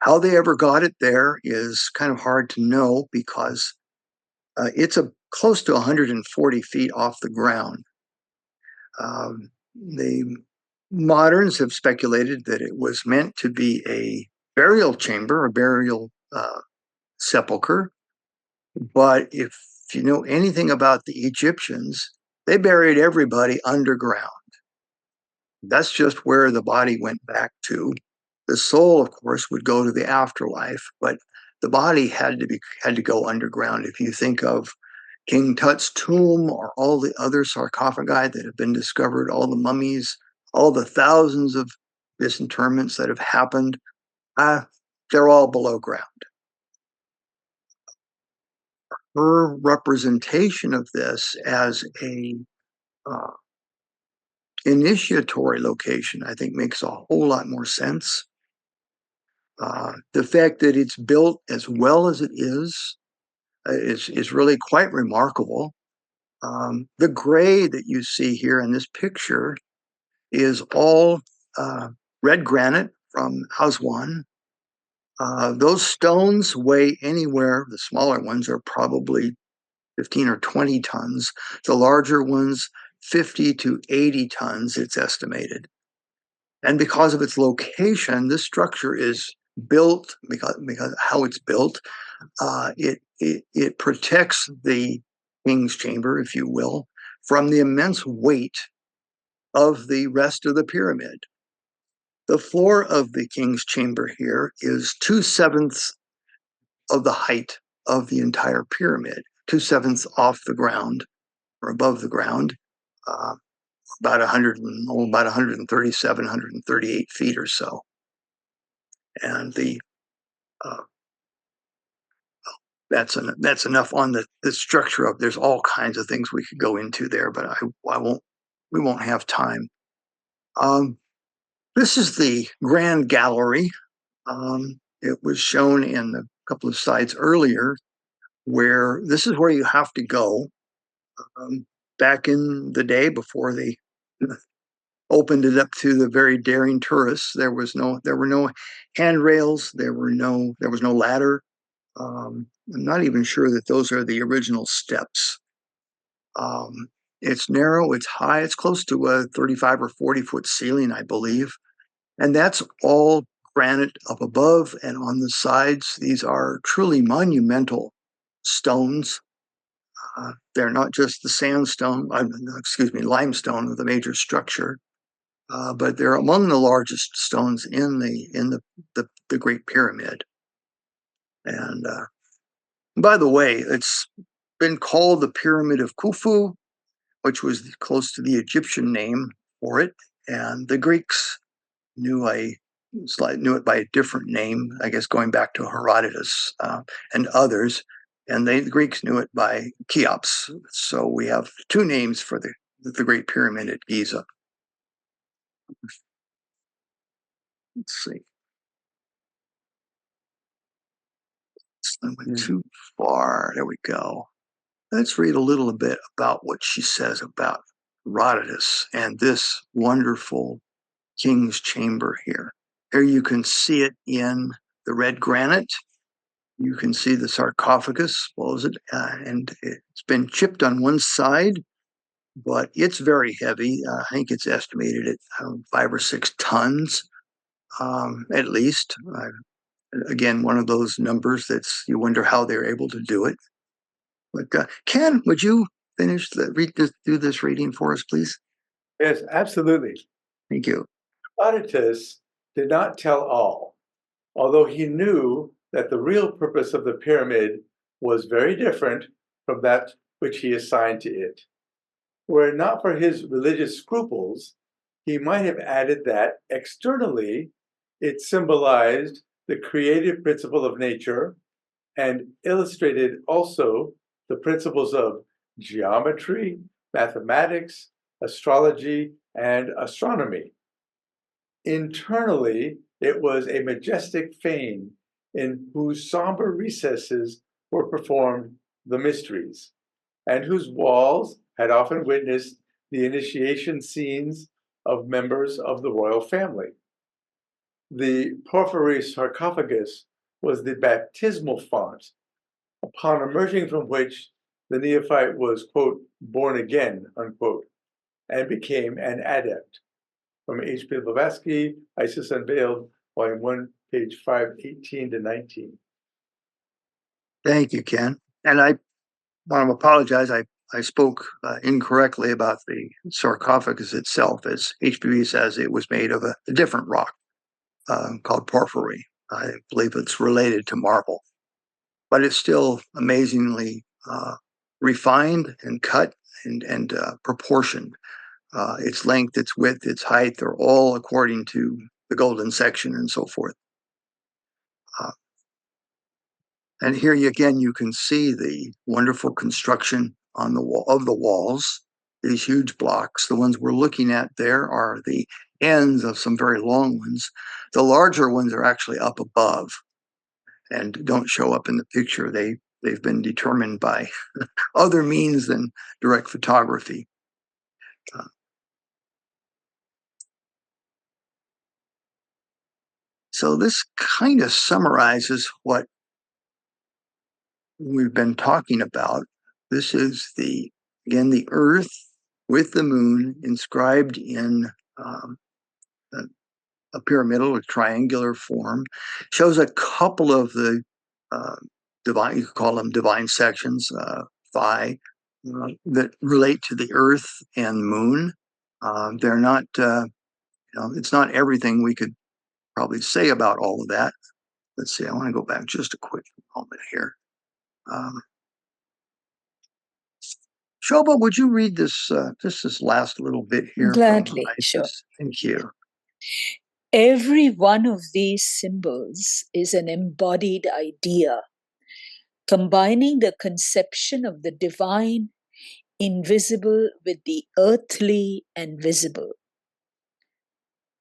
How they ever got it there is kind of hard to know because it's close to 140 feet off the ground. The moderns have speculated that it was meant to be a burial chamber, a burial sepulcher. But if you know anything about the Egyptians, they buried everybody underground. That's just where the body went back to. The soul, of course, would go to the afterlife, but the body had to go underground. If you think of King Tut's tomb or all the other sarcophagi that have been discovered, all the mummies, all the thousands of disinterments that have happened, they're all below ground. Her representation of this as a initiatory location, I think, makes a whole lot more sense. The fact that it's built as well as it is really quite remarkable. The gray that you see here in this picture is all red granite from Aswan. Those stones weigh anywhere, the smaller ones are probably 15 or 20 tons. The larger ones, 50 to 80 tons, it's estimated. And because of its location, this structure is built, because how it's built, it protects the king's chamber, if you will, from the immense weight of the rest of the pyramid. The floor of the king's chamber here is 2/7 of the height of the entire pyramid, 2/7 off the ground or above the ground, about 137, 138 feet or so. And that's enough on the structure of. There's all kinds of things we could go into there, but we won't have time. This is the Grand Gallery. It was shown in a couple of slides earlier, where this is where you have to go. Back in the day, before they opened it up to the very daring tourists, there were no handrails, there was no ladder. I'm not even sure that those are the original steps. It's narrow, it's high, it's close to a 35 or 40-foot ceiling, I believe. And that's all granite up above and on the sides. These are truly monumental stones. They're not just the limestone of the major structure, but they're among the largest stones in the Great Pyramid. And by the way, it's been called the Pyramid of Khufu, which was close to the Egyptian name for it. And the Greeks knew it by a different name, I guess going back to Herodotus and others. And the Greeks knew it by Cheops. So we have two names for the Great Pyramid at Giza. Let's see. I went too far. There we go. Let's read a little bit about what she says about Herodotus and this wonderful king's chamber here. Here you can see it in the red granite. You can see the sarcophagus, and it's been chipped on one side, but it's very heavy. I think it's estimated at 5 or 6 tons, at least. Again, one of those numbers you wonder how they're able to do it. But Ken, would you do this reading for us, please? Yes, absolutely. Thank you. Herodotus did not tell all, although he knew that the real purpose of the pyramid was very different from that which he assigned to it. Were it not for his religious scruples, he might have added that externally it symbolized the creative principle of nature and illustrated also the principles of geometry, mathematics, astrology, and astronomy. Internally, it was a majestic fane in whose somber recesses were performed the mysteries, and whose walls had often witnessed the initiation scenes of members of the royal family. The porphyry sarcophagus was the baptismal font, upon emerging from which the neophyte was, quote, born again, unquote, and became an adept. From H.P. Blavatsky, Isis Unveiled, Volume 1, page 518 to 19. Thank you, Ken. And I want to apologize. I spoke incorrectly about the sarcophagus itself. As HPB says, it was made of a different rock called porphyry. I believe it's related to marble, but it's still amazingly refined and cut and proportioned. Its length, its width, its height, they're all according to the golden section and so forth. And here again, you can see the wonderful construction on the wall of the walls, these huge blocks. The ones we're looking at there are the ends of some very long ones. The larger ones are actually up above and don't show up in the picture. They've been determined by other means than direct photography. So this kind of summarizes what we've been talking about. This is the earth with the moon inscribed in a pyramidal or triangular form. Shows a couple of the divine, you could call them divine sections, phi, that relate to the earth and moon. They're not, it's not everything we could probably say about all of that. Let's see, I want to go back just a quick moment here. Shobha, would you read this last little bit here? Gladly, sure. Thank you. Every one of these symbols is an embodied idea, combining the conception of the divine invisible with the earthly and visible.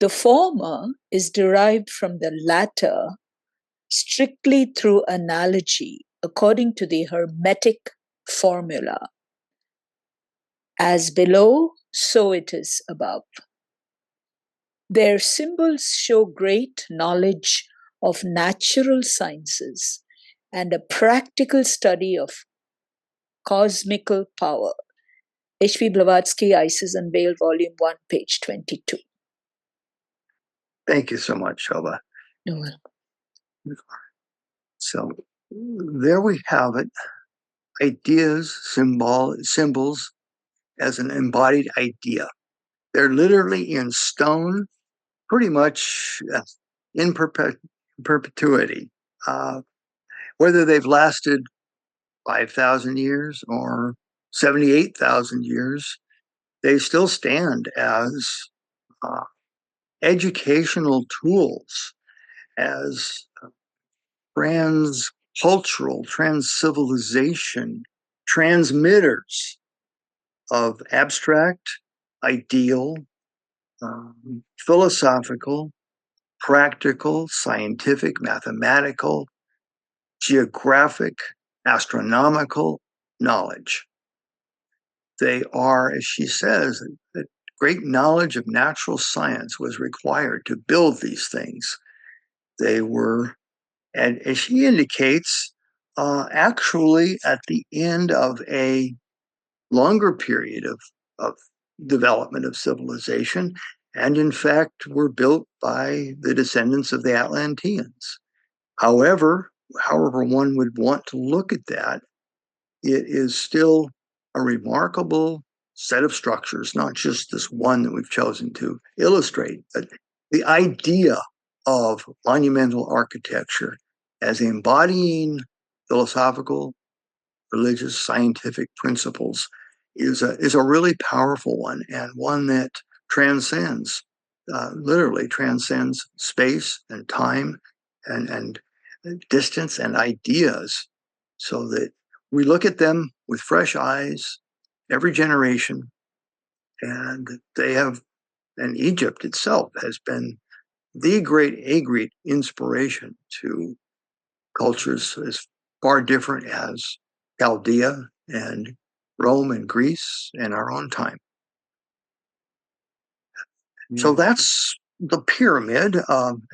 The former is derived from the latter strictly through analogy, according to the Hermetic formula. As below, so it is above. Their symbols show great knowledge of natural sciences and a practical study of cosmical power. H.P. Blavatsky, Isis and Bale, Volume 1, page 22. Thank you so much, Shobha. You're welcome. So there we have it. Ideas, symbols as an embodied idea. They're literally in stone, pretty much in perpetuity. Whether they've lasted 5,000 years or 78,000 years, they still stand as educational tools, as trans-cultural, trans-civilization transmitters of abstract, ideal, philosophical, practical, scientific, mathematical, geographic, astronomical knowledge. They are, as she says, that great knowledge of natural science was required to build these things. They were, and as she indicates, actually at the end of a longer period of development of civilization, and in fact were built by the descendants of the Atlanteans. However one would want to look at that, it is still a remarkable set of structures, not just this one that we've chosen to illustrate, but the idea of monumental architecture as embodying philosophical, religious, scientific principles is a really powerful one, and one that transcends, literally transcends space and time and distance and ideas, so that we look at them with fresh eyes every generation. And they have, and Egypt itself has been a great inspiration to cultures as far different as Chaldea and Rome and Greece and our own time. So that's the pyramid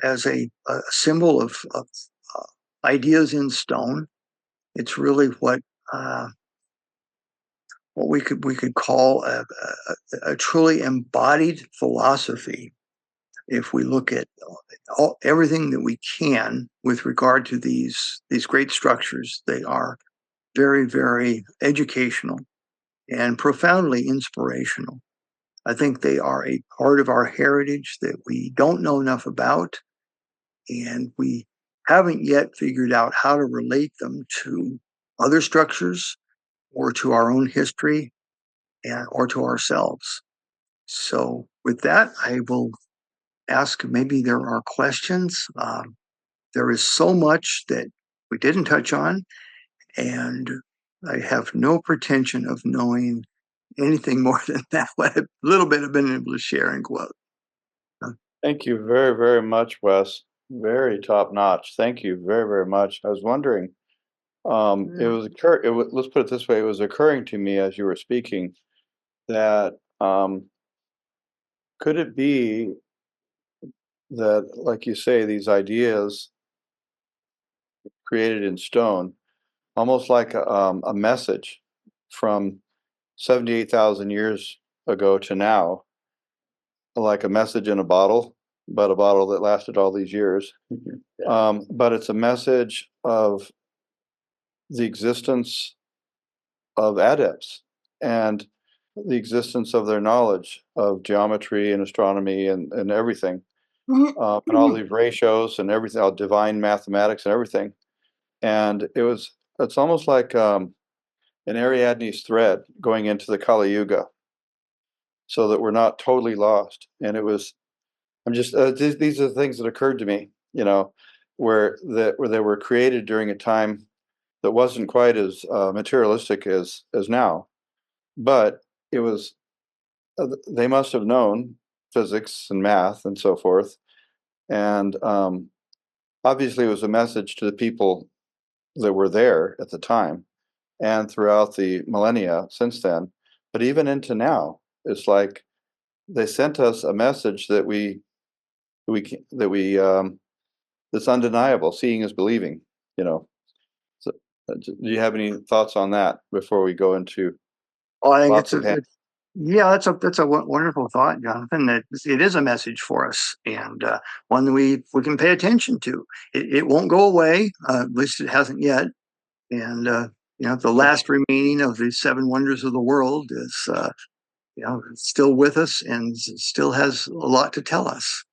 as a symbol of ideas in stone. It's really what we could call a truly embodied philosophy. If we look at everything that we can with regard to these great structures, they are very, very educational and profoundly inspirational. I think they are a part of our heritage that we don't know enough about, and we haven't yet figured out how to relate them to other structures or to our own history or to ourselves. So with that, I will ask, maybe there are questions. There is so much that we didn't touch on, and I have no pretension of knowing anything more than that, what a little bit I've been able to share and quote. Thank you very, very much, Wes. Very top notch. Thank you very, very much. I was wondering, let's put it this way, it was occurring to me as you were speaking that could it be that, like you say, these ideas created in stone, almost like a message from 78,000 years ago to now, like a message in a bottle, but a bottle that lasted all these years. But it's a message of the existence of adepts and the existence of their knowledge of geometry and astronomy and everything, and all these ratios and everything, all divine mathematics and everything. And it's almost like an Ariadne's thread going into the Kali Yuga, so that we're not totally lost. And it was, I'm just these are the things that occurred to me, where they were created during a time that wasn't quite as materialistic as now, but it was. They must have known physics and math and so forth, and obviously it was a message to the people that were there at the time, and throughout the millennia since then. But even into now, it's like they sent us a message that that's undeniable. Seeing is believing. So, do you have any thoughts on that before we go into? Oh, I think Lots of Yeah, that's a wonderful thought, Jonathan. That it is a message for us, and one that we can pay attention to. It won't go away, at least it hasn't yet. And the last remaining of the seven wonders of the world is still with us and still has a lot to tell us.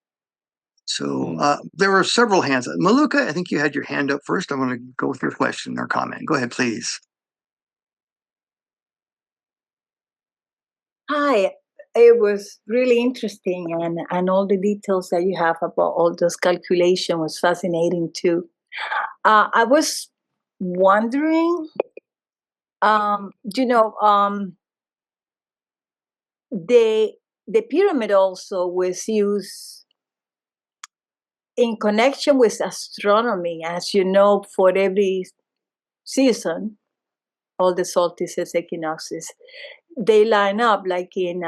So there were several hands. Maluka, I think you had your hand up first. I want to go with your question or comment. Go ahead, please. Hi, it was really interesting, and all the details that you have about all those calculation was fascinating too. I was wondering, um, you know, um, the the pyramid also was used in connection with astronomy, as you know, for every season, all the solstices, equinoxes, they line up like in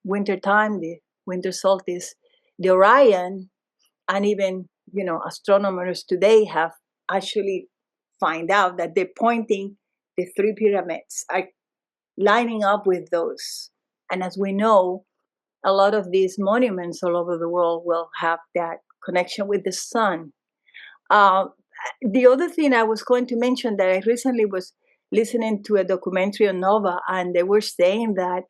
winter time, the winter solstice, the Orion, and even astronomers today have actually find out that they're pointing the three pyramids are lining up with those. And as we know, a lot of these monuments all over the world will have that connection with the sun. uh, the other thing I was going to mention, that I recently was listening to a documentary on Nova, and they were saying that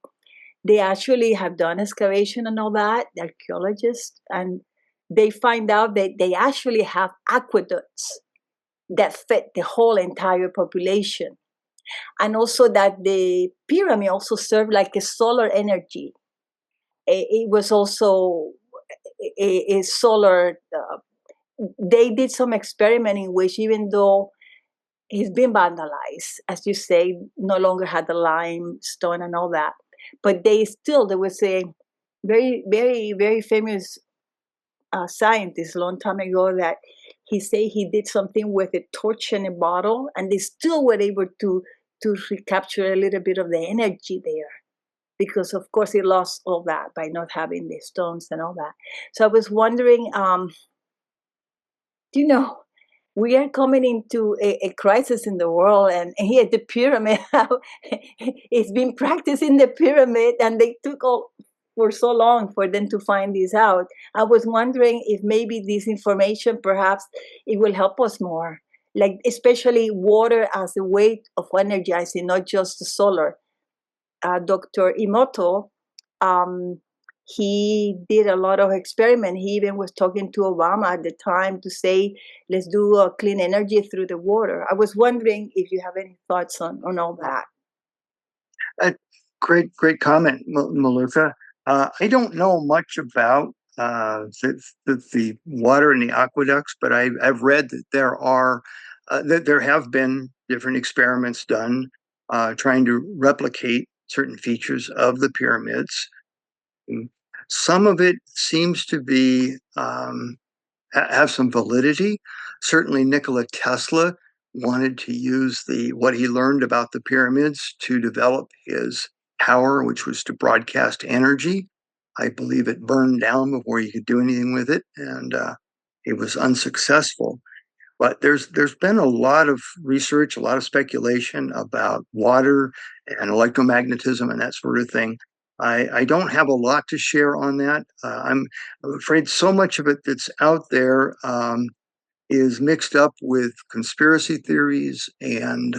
they actually have done excavation and all that, the archaeologists, and they find out that they actually have aqueducts that fed the whole entire population. And also that the pyramid also served like a solar energy. It was also a solar, they did some experiment in which, even though it's been vandalized, as you say, no longer had the limestone and all that, but there was a very, very, very famous scientist a long time ago that he said he did something with a torch and a bottle, and they still were able to recapture a little bit of the energy there, because of course it lost all that by not having the stones and all that. So I was wondering, you know, we are coming into a crisis in the world, and here the pyramid, it's been practiced in the pyramid, and they took all for so long for them to find this out. I was wondering if maybe this information, perhaps it will help us more, like especially water as a way of energizing, not just the solar. Dr. Emoto, um, he did a lot of experiment. He even was talking to Obama at the time to say, let's do clean energy through the water. I was wondering if you have any thoughts on all that. Great comment, Maluka. I don't know much about the water and the aqueducts, but I've read that there have been different experiments done trying to replicate certain features of the pyramids. Some of it seems to be have some validity. Certainly, Nikola Tesla wanted to use what he learned about the pyramids to develop his power, which was to broadcast energy. I believe it burned down before you could do anything with it, and it was unsuccessful. But there's been a lot of research, a lot of speculation about water and electromagnetism and that sort of thing. I don't have a lot to share on that. I'm afraid so much of it that's out there is mixed up with conspiracy theories and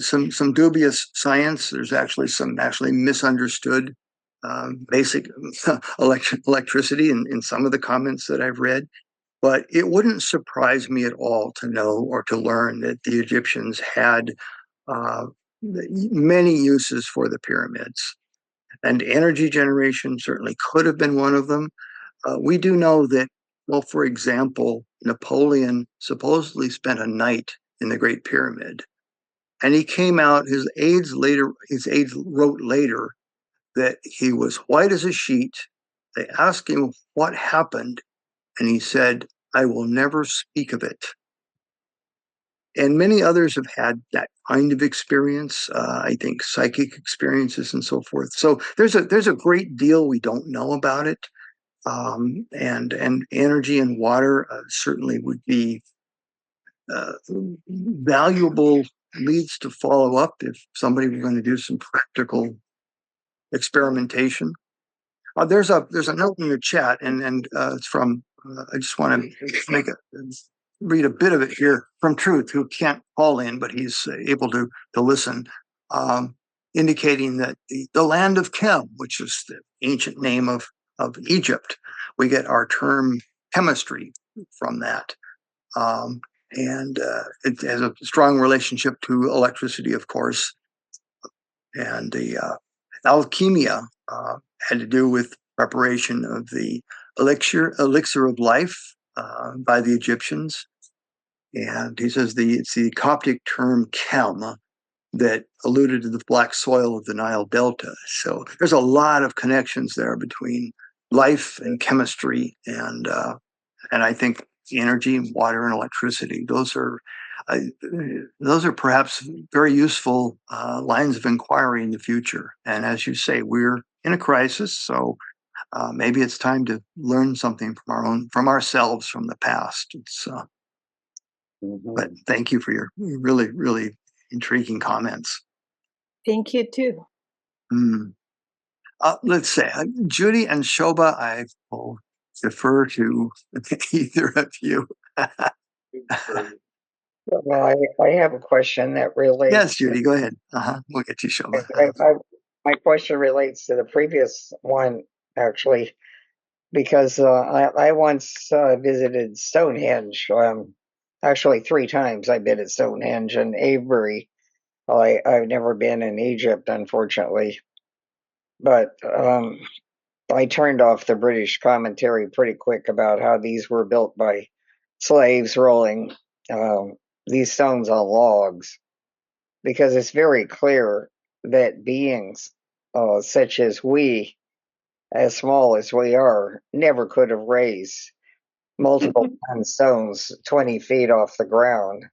some dubious science. There's actually some misunderstood basic electricity in some of the comments that I've read. But it wouldn't surprise me at all to know or to learn that the Egyptians had uh, many uses for the pyramids. And energy generation certainly could have been one of them. We do know that, well, for example, Napoleon supposedly spent a night in the Great Pyramid. And he came out, his aides wrote later that he was white as a sheet. They asked him what happened, and he said, I will never speak of it. And many others have had that kind of experience. I think psychic experiences and so forth. So there's a great deal we don't know about it, and energy and water certainly would be valuable leads to follow up if somebody were going to do some practical experimentation. There's a note in the chat, and it's from. I just want to read a bit of it here from Truth, who can't call in, but he's able to listen, indicating that the land of Chem, which is the ancient name of Egypt, we get our term chemistry from that. And it has a strong relationship to electricity, of course. And the alchemia had to do with preparation of the elixir of life by the Egyptians. And he says it's the Coptic term chem that alluded to the black soil of the Nile Delta. So there's a lot of connections there between life and chemistry, and I think energy, water, and electricity. Those are perhaps very useful lines of inquiry in the future. And as you say, we're in a crisis, so maybe it's time to learn something from ourselves, from the past. It's but thank you for your really, really intriguing comments. Thank you too. Let's say Judy and Shobha, I will defer to either of you. Well, I have a question that relates. Yes, Judy, go ahead. We'll get you, Shobha. My question relates to the previous one, actually, because I once visited Stonehenge. Actually, 3 times I've been at Stonehenge and Avebury. I've never been in Egypt, unfortunately. But I turned off the British commentary pretty quick about how these were built by slaves rolling these stones on logs, because it's very clear that beings such as we, as small as we are, never could have raised multiple ton stones 20 feet off the ground,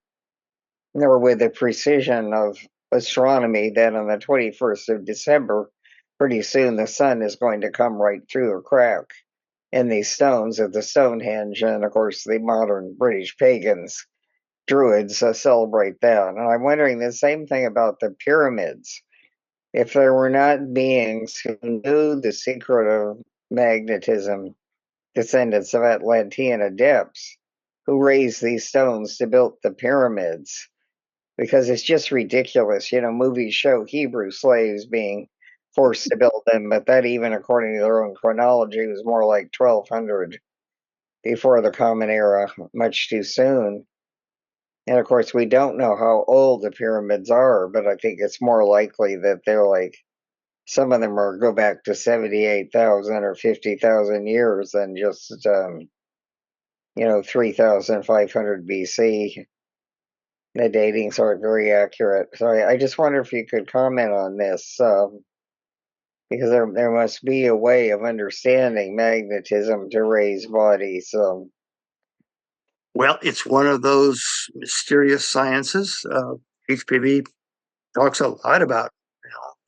nor with the precision of astronomy that on the 21st of December, pretty soon the sun is going to come right through a crack in these stones at the Stonehenge. And of course, the modern British pagans, Druids, celebrate that. And I'm wondering the same thing about the pyramids. If there were not beings who knew the secret of magnetism, descendants of Atlantean adepts, who raised these stones to build the pyramids, because it's just ridiculous. Movies show Hebrew slaves being forced to build them, but that, even according to their own chronology, was more like 1200 before the Common Era, much too soon. And of course, we don't know how old the pyramids are, but I think it's more likely that they're some of them go back to 78,000 or 50,000 years than just 3,500 BC. The datings aren't very accurate. So I just wonder if you could comment on this, because there must be a way of understanding magnetism to raise bodies. Well, it's one of those mysterious sciences. HPV talks a lot about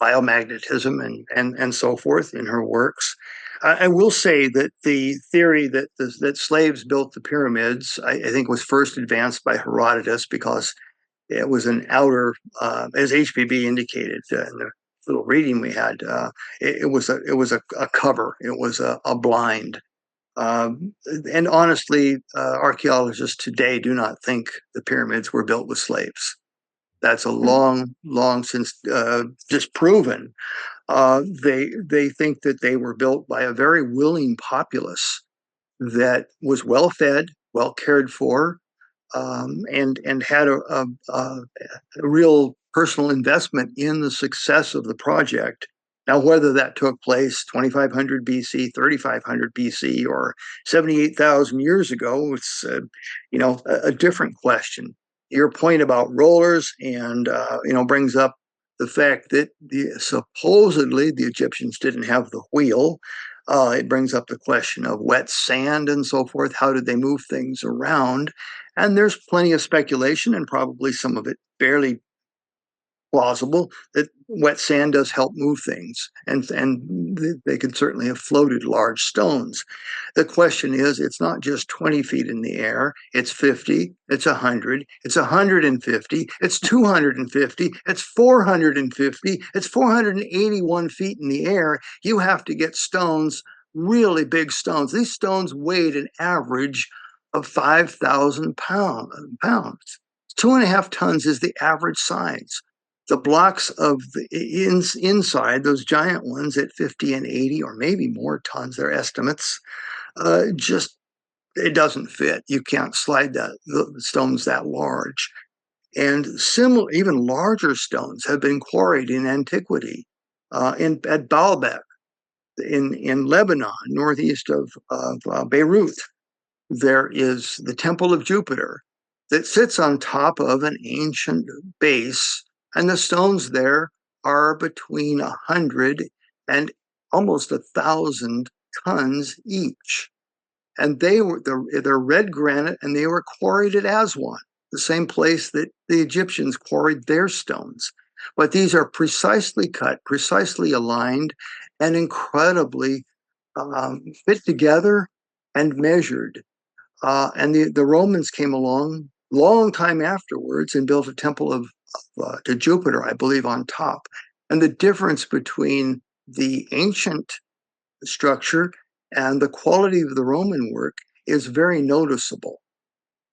biomagnetism and so forth in her works. I will say that the theory that slaves built the pyramids, I think, was first advanced by Herodotus, because it was an outer, as HPV indicated in the little reading we had, it was a cover. It was a blind. And honestly, archaeologists today do not think the pyramids were built with slaves. That's a long since disproven. They think that they were built by a very willing populace that was well fed, well cared for, and had a real personal investment in the success of the project. Now, whether that took place 2500 BC, 3500 BC, or 78,000 years ago, it's a different question. Your point about rollers and brings up the fact that supposedly the Egyptians didn't have the wheel. It brings up the question of wet sand and so forth. How did they move things around? And there's plenty of speculation, and probably some of it barely plausible that wet sand does help move things, and they could certainly have floated large stones. The question is, it's not just 20 feet in the air, it's 50, it's 100, it's 150, it's 250, it's 450, it's 481 feet in the air. You have to get stones, really big stones. These stones weighed an average of 5,000 pounds. 2.5 tons is the average size. The blocks of the inside, those giant ones at 50 and 80 or maybe more tons, they're estimates, just it doesn't fit. You can't slide the stones that large. And similar, even larger stones have been quarried in antiquity. At Baalbek in Lebanon, northeast of Beirut, there is the Temple of Jupiter that sits on top of an ancient base, and the stones there are between 100 and almost 1,000 tons each. And they're red granite, and they were quarried at Aswan, the same place that the Egyptians quarried their stones. But these are precisely cut, precisely aligned, and incredibly fit together and measured. And the Romans came along long time afterwards and built a temple to Jupiter, I believe, on top. And the difference between the ancient structure and the quality of the Roman work is very noticeable.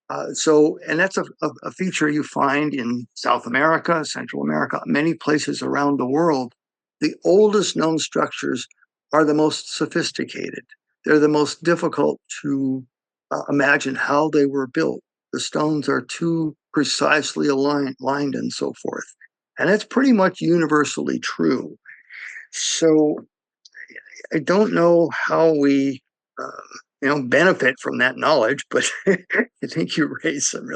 And that's a feature you find in South America, Central America, many places around the world. The oldest known structures are the most sophisticated. They're the most difficult to imagine how they were built. The stones are too precisely aligned and so forth. And that's pretty much universally true. So I don't know how we benefit from that knowledge, but I think you raised some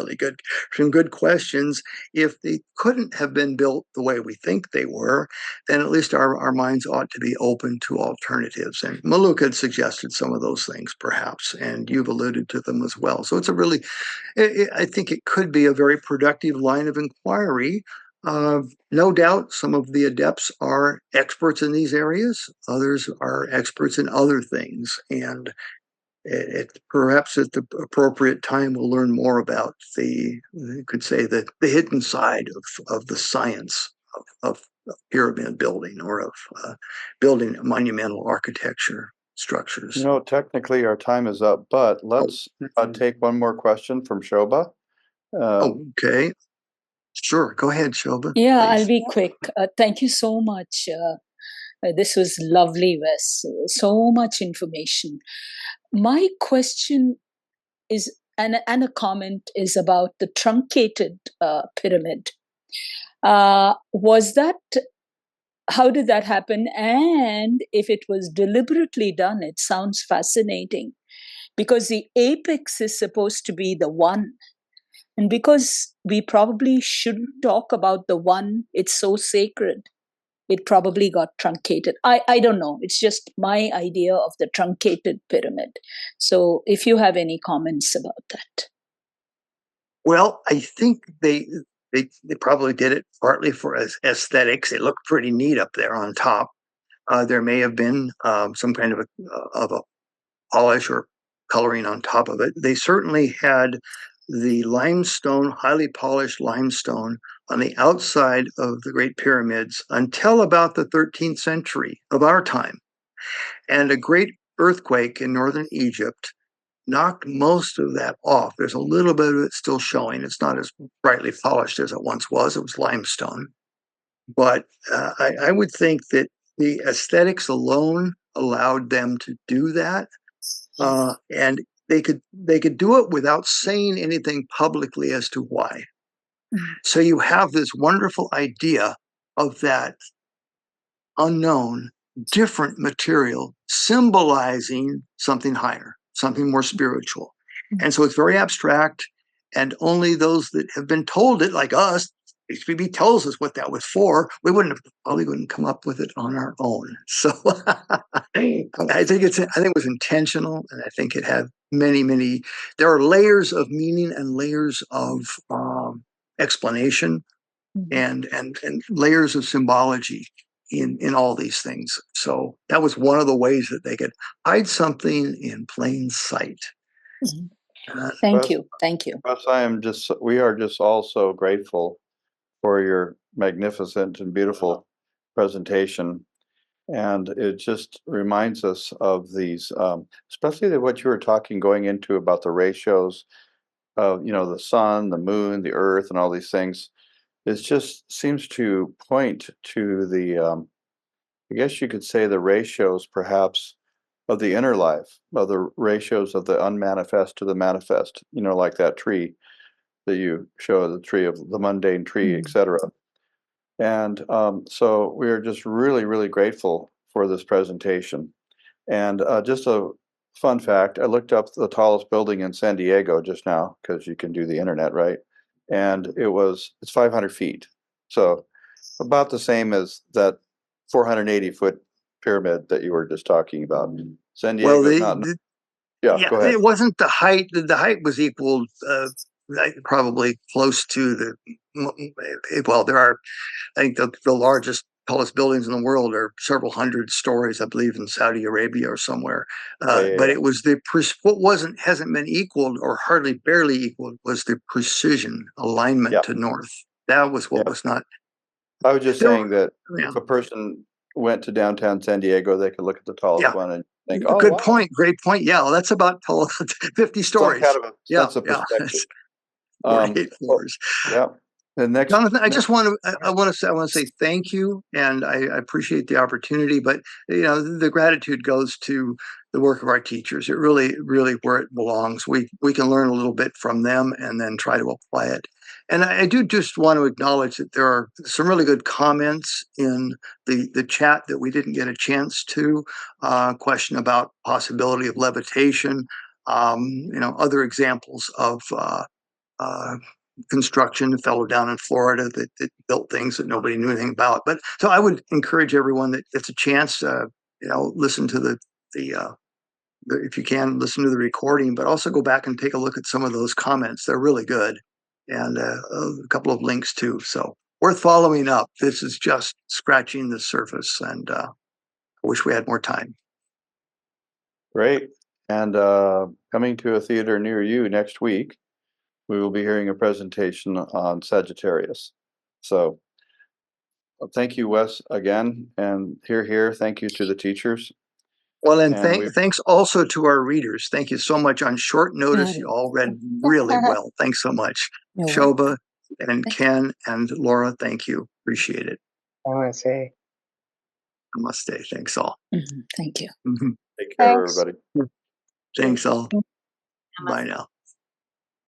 good questions. If they couldn't have been built the way we think they were, then at least our minds ought to be open to alternatives. And Maluk had suggested some of those things, perhaps, and you've alluded to them as well. So I think it could be a very productive line of inquiry. No doubt some of the adepts are experts in these areas. Others are experts in other things. And perhaps at the appropriate time, we'll learn more about the hidden side of the science of pyramid building or of building monumental architecture structures. Technically our time is up, but let's take one more question from Shobha. Okay. Sure. Go ahead, Shobha. Yeah, please. I'll be quick. Thank you so much. This was lovely, Wes. So much information. My question is, and a comment is about the truncated pyramid. How did that happen? And if it was deliberately done, it sounds fascinating, because the apex is supposed to be the one. And because we probably shouldn't talk about the one, it's so sacred, it probably got truncated. I don't know. It's just my idea of the truncated pyramid. So if you have any comments about that. Well, I think they probably did it partly for aesthetics. It looked pretty neat up there on top. There may have been some kind of a polish or coloring on top of it. They certainly had the limestone, highly polished limestone, on the outside of the Great Pyramids until about the 13th century of our time. And a great earthquake in northern Egypt knocked most of that off. There's a little bit of it still showing. It's not as brightly polished as it once was. It was limestone. But I would think that the aesthetics alone allowed them to do that. And they could do it without saying anything publicly as to why. So you have this wonderful idea of that unknown, different material symbolizing something higher, something more spiritual. And so it's very abstract, and only those that have been told it, like us, HPB tells us what that was for, we probably wouldn't come up with it on our own. So I think it was intentional, and I think it had many, there are layers of meaning and layers of explanation and layers of symbology in all these things. So that was one of the ways that they could hide something in plain sight. Mhm. Uh, Thank Russ, you. Thank you. Russ, we are just all so grateful for your magnificent and beautiful presentation. And it just reminds us of these, especially what you were talking going into about the ratios of, the sun, the moon, the earth, and all these things. It just seems to point to I guess you could say the ratios perhaps of the inner life, of the ratios of the unmanifest to the manifest, like that tree that you show, the tree of the mundane tree, etc. And so we are just really, really grateful for this presentation. And just a fun fact, I looked up the tallest building in San Diego just now because you can do the internet, right? And it's 500 feet. So about the same as that 480-foot pyramid that you were just talking about. San well, Diego's not, yeah, yeah, go ahead. it wasn't the height. The height was equal, probably close to well, there are, I think the largest, tallest buildings in the world are several hundred stories, I believe, in Saudi Arabia or somewhere. Yeah. But it was what hasn't been equaled or hardly barely equaled was the precision alignment Yeah. to north. That was what Yeah. was not. I was just saying that Yeah. if a person went to downtown San Diego, they could look at the tallest Yeah. one and think, oh, Good wow. point. Great point. Yeah, well, that's about 50 Some stories. kind of a Yeah, sense of yeah. perspective. 48 floors. Yeah. The next, Jonathan, I just want to I want to say thank you, and I appreciate the opportunity. But the gratitude goes to the work of our teachers. It really, really where it belongs. We can learn a little bit from them and then try to apply it. And I do just want to acknowledge that there are some really good comments in the chat that we didn't get a chance to. Question about possibility of levitation. Other examples of construction, a fellow down in Florida that built things that nobody knew anything about. But so I would encourage everyone that gets a chance, listen to the if you can listen to the recording, but also go back and take a look at some of those comments. They're really good, and a couple of links too. So worth following up. This is just scratching the surface, and I wish we had more time. great. And coming to a theater near you next week, we will be hearing a presentation on Sagittarius. So thank you, Wes, again. And here, thank you to the teachers. Well, and And thanks also to our readers. Thank you so much. On short notice, you all read really well. Thanks so much. You're Shobha and Ken and Laura, thank you. Appreciate it. I want to say Namaste. Thanks all. Thank you. Mhm. take care, Thanks. everybody. Thanks all. Bye now.